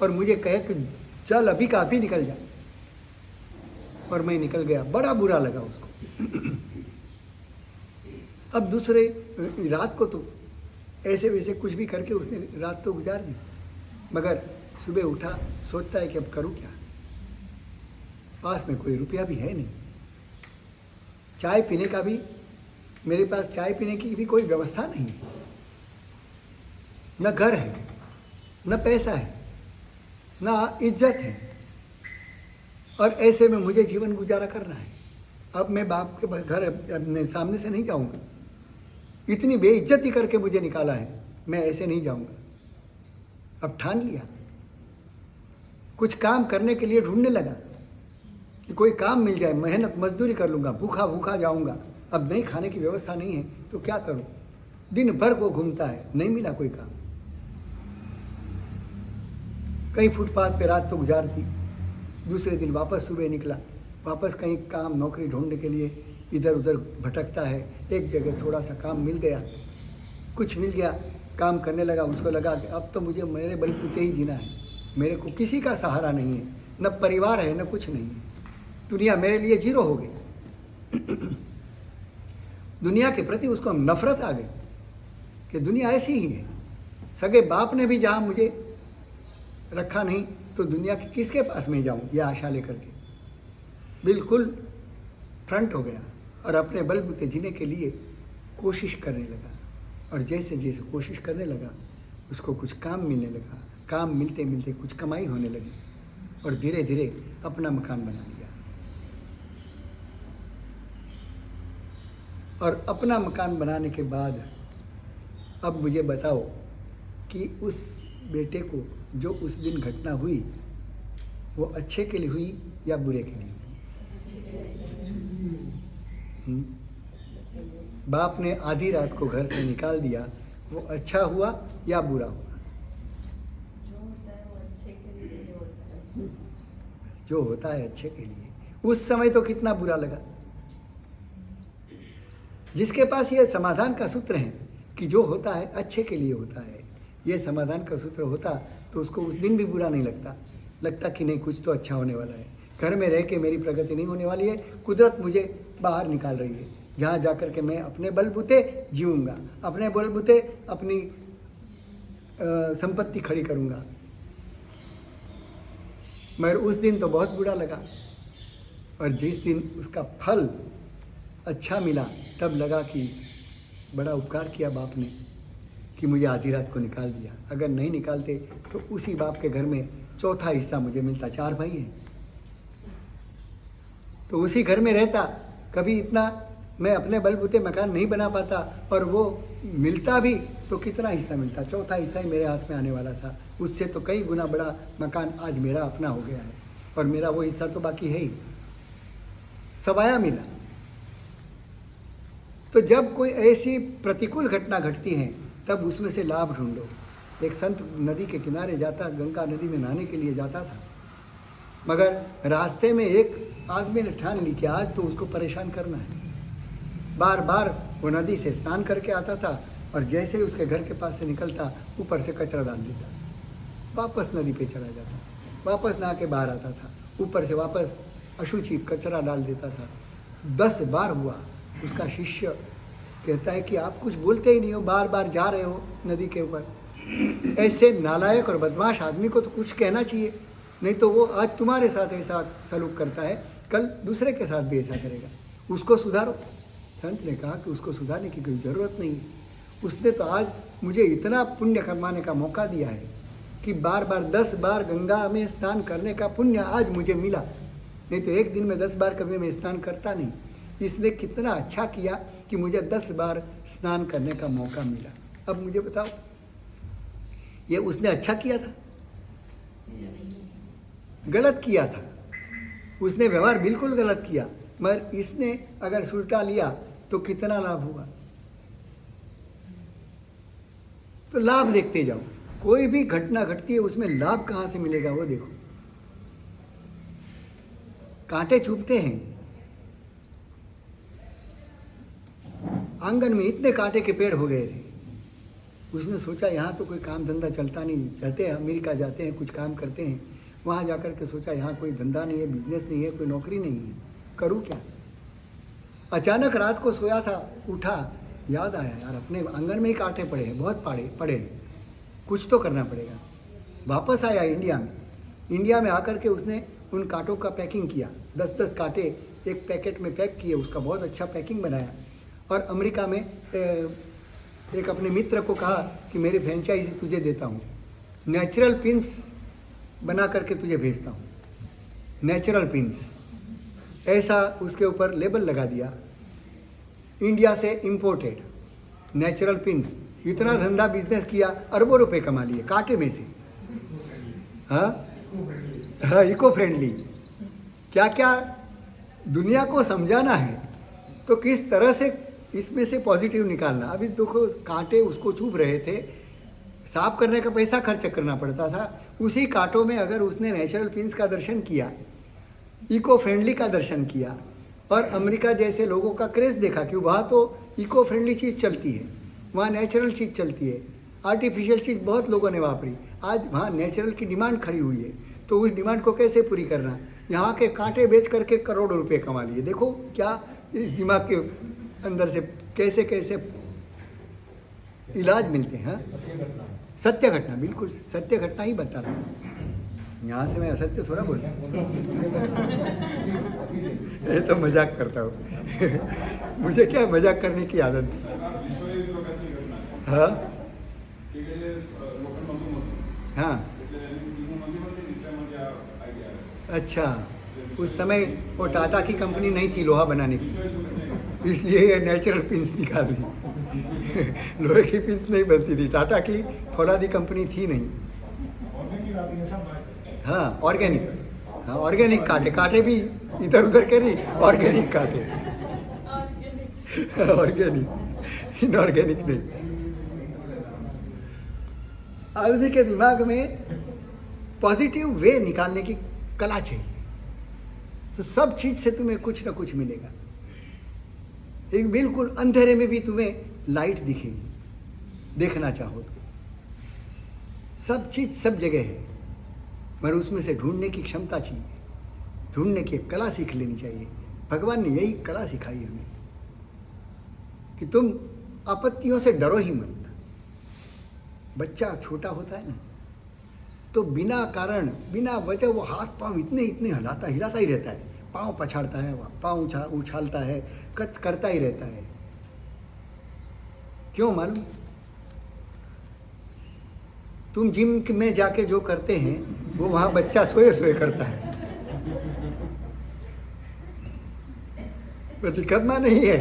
और मुझे कहे कि चल अभी का अभी निकल जा। और मैं निकल गया। बड़ा बुरा लगा उसको। अब दूसरे रात को तो ऐसे वैसे कुछ भी करके उसने रात तो गुजार दी, मगर सुबह उठा, सोचता है कि अब करूँ क्या। पास में कोई रुपया भी है नहीं, चाय पीने का भी मेरे पास चाय पीने की भी कोई व्यवस्था नहीं है, न घर है, न पैसा है, न इज्जत है। और ऐसे में मुझे जीवन गुजारा करना है। अब मैं बाप के घर अपने सामने से नहीं जाऊंगा। इतनी बेइज्जती करके मुझे निकाला है, मैं ऐसे नहीं जाऊंगा। अब ठान लिया, कुछ काम करने के लिए ढूंढने लगा कि कोई काम मिल जाए, मेहनत मजदूरी कर लूँगा, भूखा भूखा जाऊँगा। अब नहीं, खाने की व्यवस्था नहीं है तो क्या करूँ। दिन भर वो घूमता है, नहीं मिला कोई काम। कहीं फुटपाथ पे रात तो गुजार दी। दूसरे दिन वापस सुबह निकला, वापस कहीं काम नौकरी ढूंढने के लिए इधर उधर भटकता है। एक जगह थोड़ा सा काम मिल गया, कुछ मिल गया, काम करने लगा। उसको लगा कि अब तो मुझे मेरे बलबूते ही जीना है, मेरे को किसी का सहारा नहीं है, न परिवार है न कुछ नहीं है, दुनिया मेरे लिए जीरो हो गई। दुनिया के प्रति उसको नफरत आ गई कि दुनिया ऐसी ही है। सगे बाप ने भी जहाँ मुझे रखा नहीं तो दुनिया के किसके पास में जाऊँ, यह आशा लेकर के बिल्कुल फ्रंट हो गया और अपने बलबूते जीने के लिए कोशिश करने लगा। और जैसे जैसे कोशिश करने लगा उसको कुछ काम मिलने लगा। काम मिलते मिलते कुछ कमाई होने लगी और धीरे धीरे अपना मकान बना लिया। और अपना मकान बनाने के बाद अब मुझे बताओ कि उस बेटे को जो उस दिन घटना हुई वो अच्छे के लिए हुई या बुरे के लिए? बाप ने आधी रात को घर से निकाल दिया, वो अच्छा हुआ या बुरा हुआ? जो होता है अच्छे के लिए। उस समय तो कितना बुरा लगा। जिसके पास ये समाधान का सूत्र है कि जो होता है अच्छे के लिए होता है, ये समाधान का सूत्र होता तो उसको उस दिन भी बुरा नहीं लगता कि नहीं कुछ तो अच्छा होने वाला है। घर में रह के मेरी प्रगति नहीं होने वाली है, कुदरत मुझे बाहर निकाल रही है, जहाँ जाकर के मैं अपने बलबूते जीऊँगा, अपने बलबूते अपनी संपत्ति खड़ी करूँगा। मगर उस दिन तो बहुत बुरा लगा। और जिस दिन उसका फल अच्छा मिला तब लगा कि बड़ा उपकार किया बाप ने कि मुझे आधी रात को निकाल दिया। अगर नहीं निकालते तो उसी बाप के घर में चौथा हिस्सा मुझे मिलता। 4 भाई हैं तो उसी घर में रहता। कभी इतना मैं अपने बलबूते मकान नहीं बना पाता और वो मिलता भी तो कितना हिस्सा मिलता, चौथा हिस्सा ही मेरे हाथ में आने वाला था। उससे तो कई गुना बड़ा मकान आज मेरा अपना हो गया है और मेरा वो हिस्सा तो बाकी है ही, सवाया मिला। तो जब कोई ऐसी प्रतिकूल घटना घटती है तब उसमें से लाभ ढूंढो। एक संत नदी के किनारे जाता, गंगा नदी में नहाने के लिए जाता था, मगर रास्ते में एक आदमी ने ठान ली कि आज तो उसको परेशान करना है। बार बार वो नदी से स्नान करके आता था और जैसे ही उसके घर के पास से निकलता ऊपर से कचरा डाल देता, वापस नदी पे चला जाता, वापस नहा के बाहर आता था, ऊपर से वापस अशुचि कचरा डाल देता था। 10 बार हुआ। उसका शिष्य कहता है कि आप कुछ बोलते ही नहीं हो, बार बार जा रहे हो नदी के ऊपर। ऐसे नालायक और बदमाश आदमी को तो कुछ कहना चाहिए, नहीं तो वो आज तुम्हारे साथ ऐसा सलूक करता है, कल दूसरे के साथ भी ऐसा करेगा, उसको सुधारो। संत ने कहा कि उसको सुधारने की कोई ज़रूरत नहीं है, उसने तो आज मुझे इतना पुण्य कमाने का मौका दिया है कि बार बार 10 बार गंगा में स्नान करने का पुण्य आज मुझे मिला, नहीं तो एक दिन में 10 बार कभी मैं स्नान करता नहीं। इसने कितना अच्छा किया कि मुझे 10 बार स्नान करने का मौका मिला। अब मुझे बताओ, ये उसने अच्छा किया था? गलत किया था। उसने व्यवहार बिल्कुल गलत किया, मगर इसने अगर सुलटा लिया तो कितना लाभ हुआ। तो लाभ देखते जाओ, कोई भी घटना घटती है उसमें लाभ कहाँ से मिलेगा वो देखो। कांटे चुभते हैं, आंगन में इतने कांटे के पेड़ हो गए थे। उसने सोचा यहाँ तो कोई काम धंधा चलता नहीं, चलते हैं अमेरिका जाते हैं, कुछ काम करते हैं। वहाँ जाकर के सोचा यहाँ कोई धंधा नहीं है, बिजनेस नहीं है, कोई नौकरी नहीं है, करूँ क्या। अचानक रात को सोया था, उठा, याद आया यार अपने आंगन में ही कांटे पड़े हैं, बहुत पड़े हैं, कुछ तो करना पड़ेगा। वापस आया इंडिया में आकर के उसने उन कांटों का पैकिंग किया। 10-10 कांटे एक पैकेट में पैक किए, उसका बहुत अच्छा पैकिंग बनाया और अमेरिका में एक अपने मित्र को कहा कि मेरी फ्रेंचाइजी तुझे देता हूँ, नेचुरल पिन्स बना करके तुझे भेजता हूँ, नेचुरल पिन्स, ऐसा उसके ऊपर लेबल लगा दिया, इंडिया से इंपोर्टेड नेचुरल पिन्स। इतना धंधा बिजनेस किया, अरबों रुपए कमा लिए कांटे में से। हाँ, इको फ्रेंडली। क्या क्या दुनिया को समझाना है तो किस तरह से इसमें से पॉजिटिव निकालना। अभी देखो कांटे उसको चुभ रहे थे, साफ करने का पैसा खर्च करना पड़ता था। उसी कांटों में अगर उसने नेचुरल पिन्स का दर्शन किया, इको फ्रेंडली का दर्शन किया और अमेरिका जैसे लोगों का क्रेज देखा कि वहाँ तो इको फ्रेंडली चीज़ चलती है, वहाँ नेचुरल चीज़ चलती है, आर्टिफिशियल चीज़ बहुत लोगों ने वापरी, आज वहाँ नेचुरल की डिमांड खड़ी हुई है, तो उस डिमांड को कैसे पूरी करना। यहाँ के कांटे बेच करके करोड़ों रुपए कमा लिए। देखो क्या इस दिमाग के अंदर से कैसे कैसे इलाज मिलते हैं। सत्य घटना, बिल्कुल सत्य घटना ही बता रहा हूँ। यहाँ से मैं असत्य थोड़ा बोलता हूँ। ये तो मजाक करता हूँ। मुझे क्या मजाक करने की आदत है। हाँ हाँ, अच्छा, उस समय वो टाटा की कंपनी नहीं थी लोहा बनाने की, इसलिए ये नेचुरल पिंस निकाल दी। लोहे की पिंस नहीं बनती थी, टाटा की फौलादी कंपनी थी नहीं। हाँ ऑर्गेनिक, हाँ ऑर्गेनिक कांटे, कांटे भी इधर उधर के नहीं, ऑर्गेनिक कांटे, ऑर्गेनिक, इनऑर्गेनिक नहीं। आदमी के दिमाग में पॉजिटिव वे निकालने की कला चाहिए, तो सब चीज से तुम्हें कुछ ना कुछ मिलेगा। एक बिल्कुल अंधेरे में भी तुम्हें लाइट दिखेगी, देखना चाहो तो। सब चीज सब जगह है, मगर उसमें से ढूंढने की क्षमता चाहिए, ढूंढने की कला सीख लेनी चाहिए। भगवान ने यही कला सिखाई हमें कि तुम आपत्तियों से डरो ही मत। बच्चा छोटा होता है ना, तो बिना कारण बिना वजह वो हाथ पांव इतने हिलाता ही रहता है, पांव पछाड़ता है, पांव उछालता है, कच करता ही रहता है। क्यों मालूम? तुम जिम में जाके जो करते हैं वो वहां बच्चा सोए करता है। परिकल्पना नहीं है,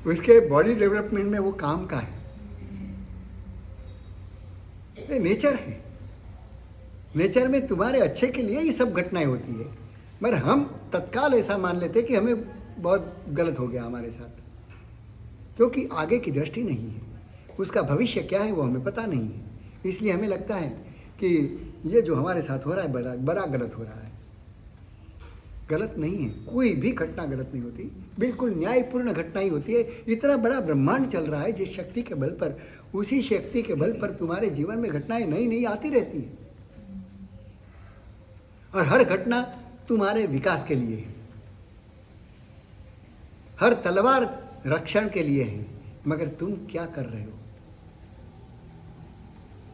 उसके बॉडी डेवलपमेंट में वो काम का है। ये नेचर है, नेचर में तुम्हारे अच्छे के लिए ही सब घटनाएं होती है, मगर हम तत्काल ऐसा मान लेते कि हमें बहुत गलत हो गया हमारे साथ, क्योंकि आगे की दृष्टि नहीं है, उसका भविष्य क्या है वो हमें पता नहीं है। इसलिए हमें लगता है कि ये जो हमारे साथ हो रहा है बड़ा गलत हो रहा है। गलत नहीं है, कोई भी घटना गलत नहीं होती, बिल्कुल न्यायपूर्ण घटना ही होती है। इतना बड़ा ब्रह्मांड चल रहा है जिस शक्ति के बल पर, उसी शक्ति के बल पर तुम्हारे जीवन में घटनाएं नई आती रहती है, और हर घटना तुम्हारे विकास के लिए है। हर तलवार रक्षण के लिए है, मगर तुम क्या कर रहे हो?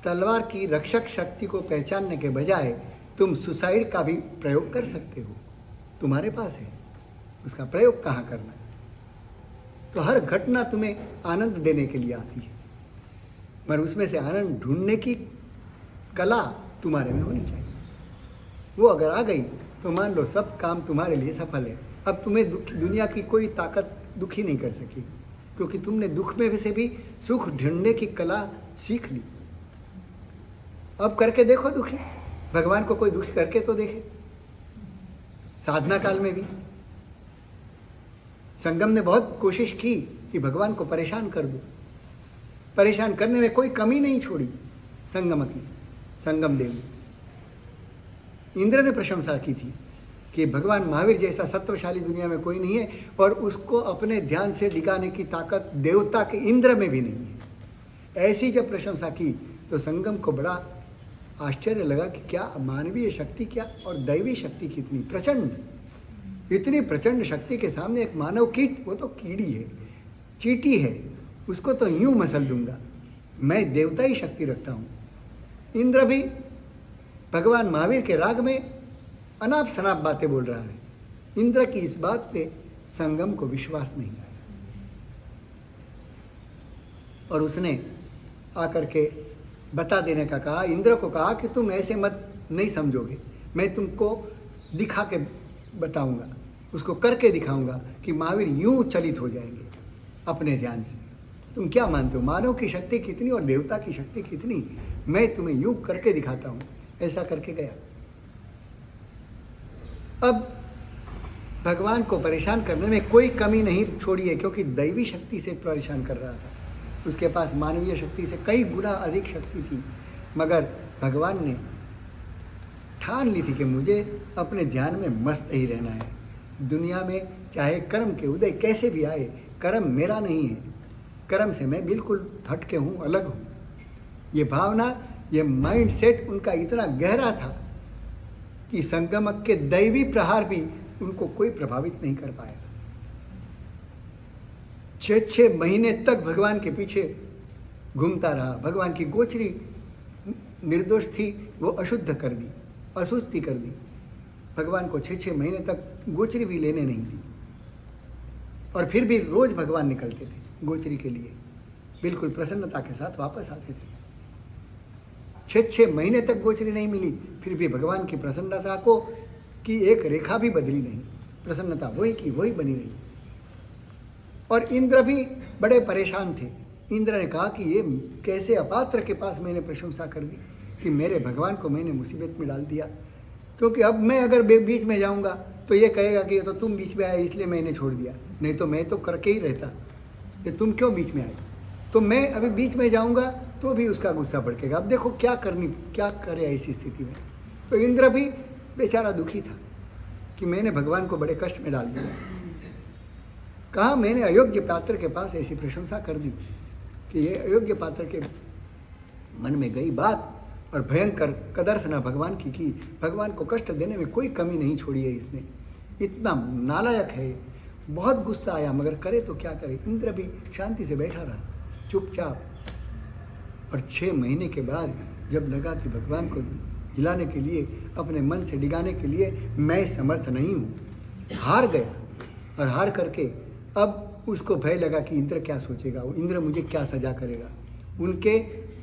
तलवार की रक्षक शक्ति को पहचानने के बजाय तुम सुसाइड का भी प्रयोग कर सकते हो, तुम्हारे पास है, उसका प्रयोग कहाँ करना है? तो हर घटना तुम्हें आनंद देने के लिए आती है, मगर उसमें से आनंद ढूंढने की कला तुम्हारे में होनी चाहिए। वो अगर आ गई तो मान लो सब काम तुम्हारे लिए सफल है। अब तुम्हें दुनिया की कोई ताकत दुखी नहीं कर सकी, क्योंकि तुमने दुख में से भी सुख ढूंढने की कला सीख ली। अब करके देखो दुखी, भगवान को कोई दुखी करके तो देखे। साधना काल में भी संगम ने बहुत कोशिश की कि भगवान को परेशान कर दो, परेशान करने में कोई कमी नहीं छोड़ी संगम की, संगम देवी। इंद्र ने प्रशंसा की थी कि भगवान महावीर जैसा सत्वशाली दुनिया में कोई नहीं है, और उसको अपने ध्यान से डिगाने की ताकत देवता के इंद्र में भी नहीं है। ऐसी जब प्रशंसा की तो संगम को बड़ा आश्चर्य लगा कि क्या मानवीय शक्ति क्या और दैवी शक्ति कितनी प्रचंड, इतनी प्रचंड शक्ति के सामने एक मानव कीट, वो तो कीड़ी है, चींटी है, उसको तो यूं मसल दूंगा। मैं देवता ही शक्ति रखता हूँ। इंद्र भी भगवान महावीर के राग में अनाप शनाप बातें बोल रहा है। इंद्र की इस बात पे संगम को विश्वास नहीं आया, और उसने आकर के बता देने का कहा, इंद्र को कहा कि तुम ऐसे मत नहीं समझोगे, मैं तुमको दिखा के बताऊंगा, उसको करके दिखाऊंगा कि महावीर यूं चलित हो जाएंगे अपने ध्यान से। तुम क्या मानते हो मानव की शक्ति कितनी और देवता की शक्ति कितनी, मैं तुम्हें यूं करके दिखाता हूं। ऐसा करके गया। अब भगवान को परेशान करने में कोई कमी नहीं छोड़ी है, क्योंकि दैवी शक्ति से परेशान कर रहा था। उसके पास मानवीय शक्ति से कई गुना अधिक शक्ति थी, मगर भगवान ने ठान ली थी कि मुझे अपने ध्यान में मस्त ही रहना है। दुनिया में चाहे कर्म के उदय कैसे भी आए, कर्म मेरा नहीं है, कर्म से मैं बिल्कुल हटके हूँ, अलग हूँ। ये भावना, ये माइंड सेट उनका इतना गहरा था कि संगमक के दैवी प्रहार भी उनको कोई प्रभावित नहीं कर पाया। 6 महीने तक भगवान के पीछे घूमता रहा। भगवान की गोचरी निर्दोष थी, वो अशुद्ध कर दी, असुस्ती कर दी। भगवान को 6 महीने तक गोचरी भी लेने नहीं दी, और फिर भी रोज भगवान निकलते थे गोचरी के लिए, बिल्कुल प्रसन्नता के साथ वापस आते थे। 6 महीने तक गोचरी नहीं मिली, फिर भी भगवान की प्रसन्नता को की एक रेखा भी बदली नहीं, प्रसन्नता वही की वही बनी रही। और इंद्र भी बड़े परेशान थे। इंद्र ने कहा कि ये कैसे अपात्र के पास मैंने प्रशंसा कर दी कि मेरे भगवान को मैंने मुसीबत में डाल दिया, क्योंकि अब मैं अगर बीच में जाऊंगा तो ये कहेगा कि ये तो तुम बीच में आए इसलिए मैंने छोड़ दिया, नहीं तो मैं तो करके ही रहता, ये तुम क्यों बीच में आए। तो मैं अभी बीच में जाऊंगा तो भी उसका गुस्सा भड़केगा। अब देखो क्या करे ऐसी स्थिति में। तो इंद्र भी बेचारा दुखी था कि मैंने भगवान को बड़े कष्ट में डाल दिया। कहा मैंने अयोग्य पात्र के पास ऐसी प्रशंसा कर दी कि ये अयोग्य पात्र के मन में गई बात, और भयंकर कदर्शना भगवान की भगवान को कष्ट देने में कोई कमी नहीं छोड़ी है इसने। इतना नालायक है, बहुत गुस्सा आया, मगर करे तो क्या करे। इंद्र भी शांति से बैठा रहा चुपचाप। और 6 महीने के बाद जब लगा कि भगवान को हिलाने के लिए, अपने मन से डिगाने के लिए मैं समर्थ नहीं हूँ, हार गया। और हार करके अब उसको भय लगा कि इंद्र क्या सोचेगा, इंद्र मुझे क्या सजा करेगा। उनके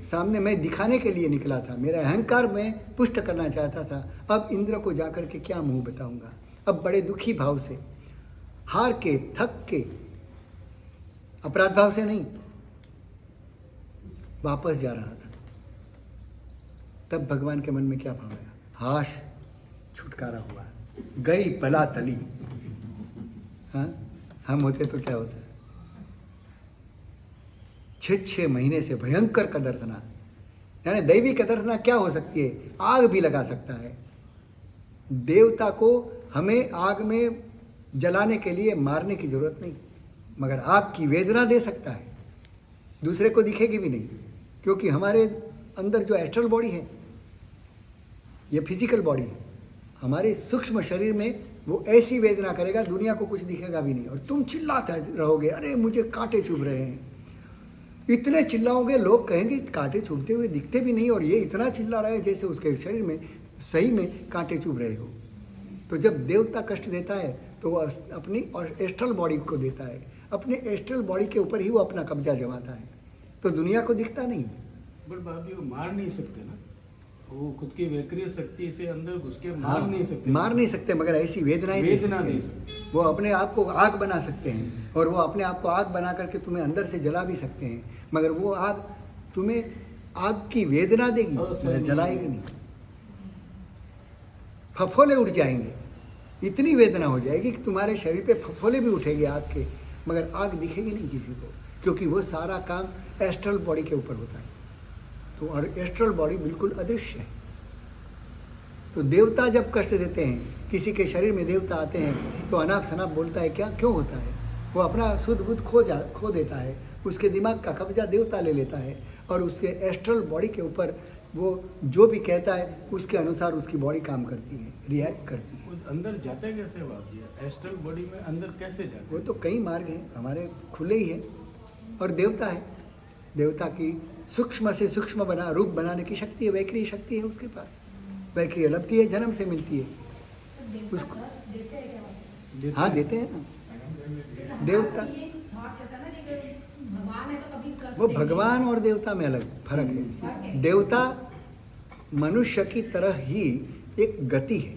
सामने मैं दिखाने के लिए निकला था, मेरा अहंकार मैं पुष्ट करना चाहता था। अब इंद्र को जाकर के क्या मुंह बताऊंगा। अब बड़े दुखी भाव से, हार के, थक के, अपराध भाव से नहीं, वापस जा रहा था। तब भगवान के मन में क्या भाव आया, हाश छुटकारा हुआ, गई बला तली। हाँ, हम होते तो क्या होता। 6 महीने से भयंकर कदर्शना, यानी दैवी कदर्शना क्या हो सकती है, आग भी लगा सकता है। देवता को हमें आग में जलाने के लिए मारने की जरूरत नहीं, मगर आग की वेदना दे सकता है, दूसरे को दिखेगी भी नहीं, क्योंकि हमारे अंदर जो एस्ट्रल बॉडी है, ये फिजिकल बॉडी है, हमारे सूक्ष्म शरीर में वो ऐसी वेदना करेगा दुनिया को कुछ दिखेगा भी नहीं, और तुम चिल्लाते रहोगे, अरे मुझे कांटे चुभ रहे हैं। इतने चिल्लाओगे, लोग कहेंगे कांटे चुभते हुए दिखते भी नहीं, और ये इतना चिल्ला रहा है जैसे उसके शरीर में सही में कांटे चुभ रहे हो। तो जब देवता कष्ट देता है तो वो अपनी एस्ट्रल बॉडी को देता है, अपने एस्ट्रल बॉडी के ऊपर ही वो अपना कब्जा जमाता है, तो दुनिया को दिखता नहीं। बट भाभी वो मार नहीं सकते ना, वो खुद की वैक्रिय शक्ति से अंदर घुस के हाँ, मार नहीं सकते, मार नहीं सकते, मगर ऐसी वेदनाएं वेदना दे दे सकते हैं। वो अपने आप को आग बना सकते हैं, और वो अपने आप को आग बना करके तुम्हें अंदर से जला भी सकते हैं, मगर वो आग तुम्हें आग की वेदना देगी, मगर जलाएगी नहीं। फफोले उठ जाएंगे, इतनी वेदना हो जाएगी कि तुम्हारे शरीर पे फफोले भी उठेंगे आग के, मगर आग दिखेगी नहीं किसी को, क्योंकि वो सारा काम एस्ट्रल बॉडी के ऊपर होता है। तो और एस्ट्रल बॉडी बिल्कुल अदृश्य है। तो देवता जब कष्ट देते हैं, किसी के शरीर में देवता आते हैं, तो अनाप शनाप बोलता है, क्या क्यों होता है? वो अपना शुद्ध बुद्ध खो देता है, उसके दिमाग का कब्जा देवता ले लेता है, और उसके एस्ट्रल बॉडी के ऊपर वो जो भी कहता है उसके अनुसार उसकी बॉडी काम करती है, रिएक्ट करती है। वो अंदर जाते कैसे वापिस एस्ट्रल बॉडी में अंदर कैसे जाते? वो तो कई मार्ग हैं, हमारे खुले ही हैं। और देवता है, देवता की सूक्ष्म से सूक्ष्म रूप बनाने की शक्ति है, वैक्रिय शक्ति है उसके पास। वैक्रिय लब्धि है, जन्म से मिलती है उसको। हाँ देते हैं ना देवता। वो भगवान और देवता में अलग फर्क है। देवता मनुष्य की तरह ही एक गति है,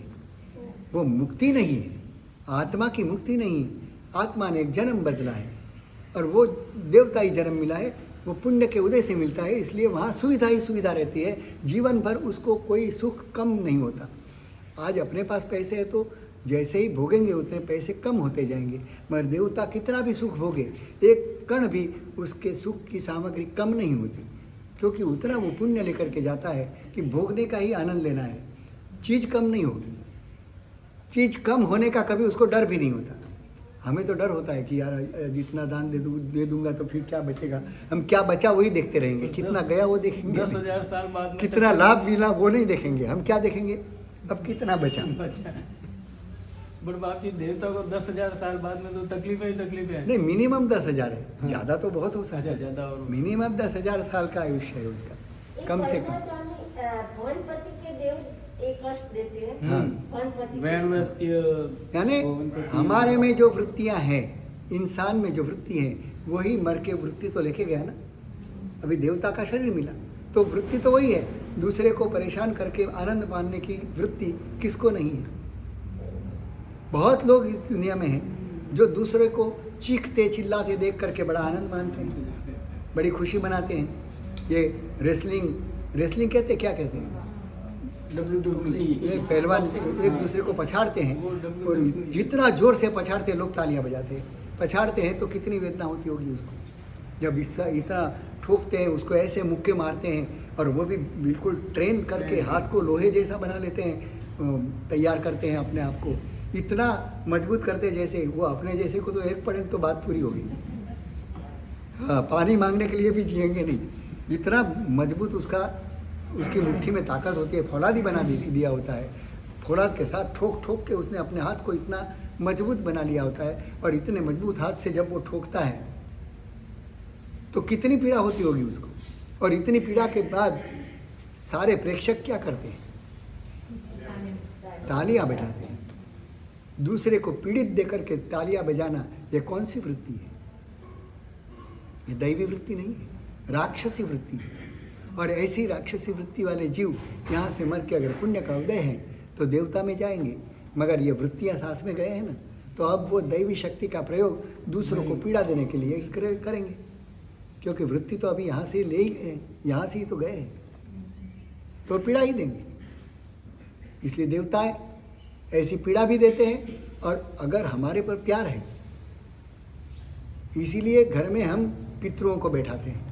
वो मुक्ति नहीं है, आत्मा की मुक्ति नहीं। आत्मा ने एक जन्म बदला है, और वो देवता ही जन्म मिला है, वो पुण्य के उदय से मिलता है, इसलिए वहाँ सुविधा ही सुविधा रहती है। जीवन भर उसको कोई सुख कम नहीं होता। आज अपने पास पैसे है तो जैसे ही भोगेंगे उतने पैसे कम होते जाएंगे, मगर देवता कितना भी सुख भोगे, एक कण भी उसके सुख की सामग्री कम नहीं होती, क्योंकि उतना वो पुण्य लेकर के जाता है कि भोगने का ही आनंद लेना है। चीज़ कम नहीं होगी, चीज़ कम होने का कभी उसको डर भी नहीं होता। हमें तो डर होता है कि यार जितना दान दे दूंगा तो फिर क्या बचेगा, हम क्या बचा वही देखते रहेंगे, कितना गया वो देखेंगे, 10,000 साल बाद में कितना लाभ मिला वो नहीं देखेंगे, हम क्या देखेंगे अब कितना बचा। बट बाकी देवता को 10,000 साल बाद में तो तकलीफ ही तकलीफ है। नहीं, मिनिमम 10,000 है, हाँ। ज़्यादा तो बहुत हो सकता है, ज़्यादा और मिनिमम 10,000 साल का आयुष्य है उसका, कम से कम। भवनपति के देव एक कष्ट देते हैं। हाँ। यानी हमारे में जो वृत्तियां हैं, इंसान में जो वृत्ति है, वही मर के वृत्ति तो लेके गया ना। अभी देवता का शरीर मिला तो वृत्ति तो वही है, दूसरे को परेशान करके आनंद मानने की वृत्ति किसको नहीं है। बहुत लोग इस दुनिया में हैं जो दूसरे को चीखते चिल्लाते देख करके बड़ा आनंद मानते हैं, बड़ी खुशी मनाते हैं। ये रेसलिंग कहते क्या कहते हैं, ये पहलवान एक दूसरे को पछाड़ते हैं, और जितना जोर से पछाड़ते हैं लोग तालियां बजाते हैं। पछाड़ते हैं तो कितनी वेदना होती होगी उसको, जब इतना ठोकते हैं, उसको ऐसे मुक्के मारते हैं, और वो भी बिल्कुल ट्रेन करके हाथ को लोहे जैसा बना लेते हैं, तैयार करते हैं अपने आप को, इतना मजबूत करते हैं जैसे वो अपने जैसे को तो एक पड़े तो बात पूरी होगी। हाँ, पानी मांगने के लिए भी जिएंगे नहीं, इतना मजबूत उसकी मुट्ठी में ताकत होती है। फौलाद ही बना दिया होता है, फौलाद के साथ ठोक ठोक के उसने अपने हाथ को इतना मजबूत बना लिया होता है, और इतने मजबूत हाथ से जब वो ठोकता है तो कितनी पीड़ा होती होगी उसको। और इतनी पीड़ा के बाद सारे प्रेक्षक क्या करते हैं, तालियां बजाते हैं। दूसरे को पीड़ित देकर के तालियां बजाना, ये कौन सी वृत्ति है? ये दैवी वृत्ति नहीं है, राक्षसी वृत्ति है। और ऐसी राक्षसी वृत्ति वाले जीव यहाँ से मर के अगर पुण्य का उदय है तो देवता में जाएंगे, मगर ये वृत्तियाँ साथ में गए हैं ना, तो अब वो दैवी शक्ति का प्रयोग दूसरों को पीड़ा देने के लिए ही करेंगे, क्योंकि वृत्ति तो अभी यहाँ से ले ही गए हैं, यहाँ से ही तो गए हैं, तो पीड़ा ही देंगे। इसलिए देवताएं ऐसी पीड़ा भी देते हैं, और अगर हमारे पर प्यार है, इसीलिए घर में हम पितरों को बैठाते हैं,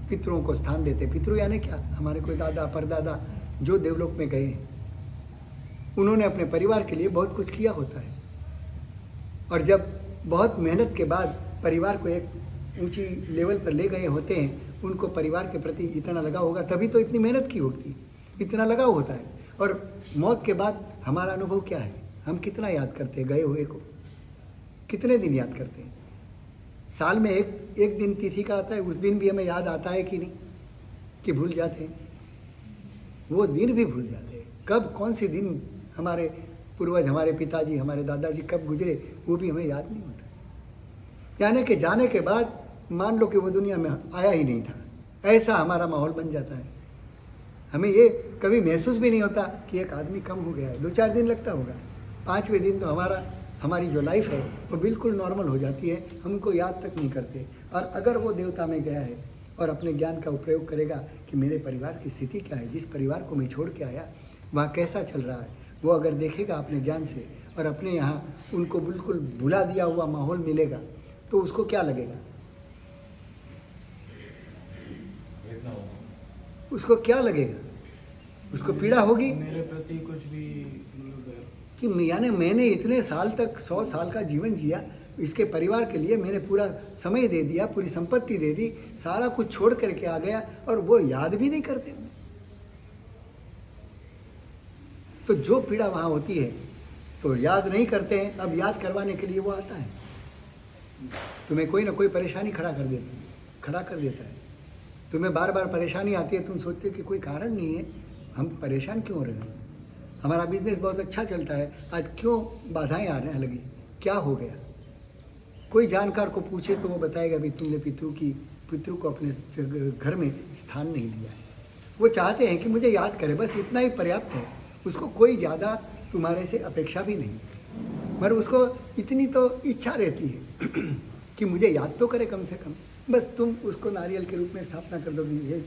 पितरों को स्थान देते हैं। पितृ यानी क्या, हमारे कोई दादा परदादा जो देवलोक में गए हैं, उन्होंने अपने परिवार के लिए बहुत कुछ किया होता है, और जब बहुत मेहनत के बाद परिवार को एक ऊंची लेवल पर ले गए होते हैं, उनको परिवार के प्रति इतना लगाव होगा, तभी तो इतनी मेहनत की होती, इतना लगाव होता है। और मौत के बाद हमारा अनुभव क्या है, हम कितना याद करते हैं गए हुए को, कितने दिन याद करते हैं। साल में एक दिन तिथि का आता है, उस दिन भी हमें याद आता है कि नहीं, कि भूल जाते हैं, वो दिन भी भूल जाते हैं। कब कौन सी दिन हमारे पूर्वज, हमारे पिताजी, हमारे दादाजी कब गुजरे, वो भी हमें याद नहीं होता। यानी कि जाने के बाद मान लो कि वो दुनिया में आया ही नहीं था, ऐसा हमारा माहौल बन जाता है। हमें ये कभी महसूस भी नहीं होता कि एक आदमी कम हो गया है। 2-4 दिन लगता होगा, 5वें दिन तो हमारी जो लाइफ है वो बिल्कुल नॉर्मल हो जाती है, हम उनको याद तक नहीं करते। और अगर वो देवता में गया है और अपने ज्ञान का उपयोग करेगा कि मेरे परिवार की स्थिति क्या है, जिस परिवार को मैं छोड़ के आया वहाँ कैसा चल रहा है, वो अगर देखेगा अपने ज्ञान से और अपने यहाँ उनको बिल्कुल भुला दिया हुआ माहौल मिलेगा तो उसको क्या लगेगा? उसको क्या लगेगा? उसको पीड़ा होगी मेरे प्रति कुछ भी मतलब कि यानी मैंने इतने साल तक 100 साल का जीवन जिया, इसके परिवार के लिए मैंने पूरा समय दे दिया, पूरी संपत्ति दे दी, सारा कुछ छोड़ करके आ गया और वो याद भी नहीं करते। तो जो पीड़ा वहाँ होती है तो याद नहीं करते हैं, अब याद करवाने के लिए वो आता है, तुम्हें कोई ना कोई परेशानी खड़ा कर देता है। तुम्हें बार बार परेशानी आती है, तुम सोचते हो कि कोई कारण नहीं है, हम परेशान क्यों हो रहे हैं, हमारा बिजनेस बहुत अच्छा चलता है, आज क्यों बाधाएं आने लगी, क्या हो गया? कोई जानकार को पूछे तो वो बताएगा भी तुमने पितृ को अपने घर में स्थान नहीं दिया है। वो चाहते हैं कि मुझे याद करे, बस इतना ही पर्याप्त है, उसको कोई ज़्यादा तुम्हारे से अपेक्षा भी नहीं, मगर उसको इतनी तो इच्छा रहती है कि मुझे याद तो करे कम से कम। बस तुम उसको नारियल के रूप में स्थापना कर दोगे, ये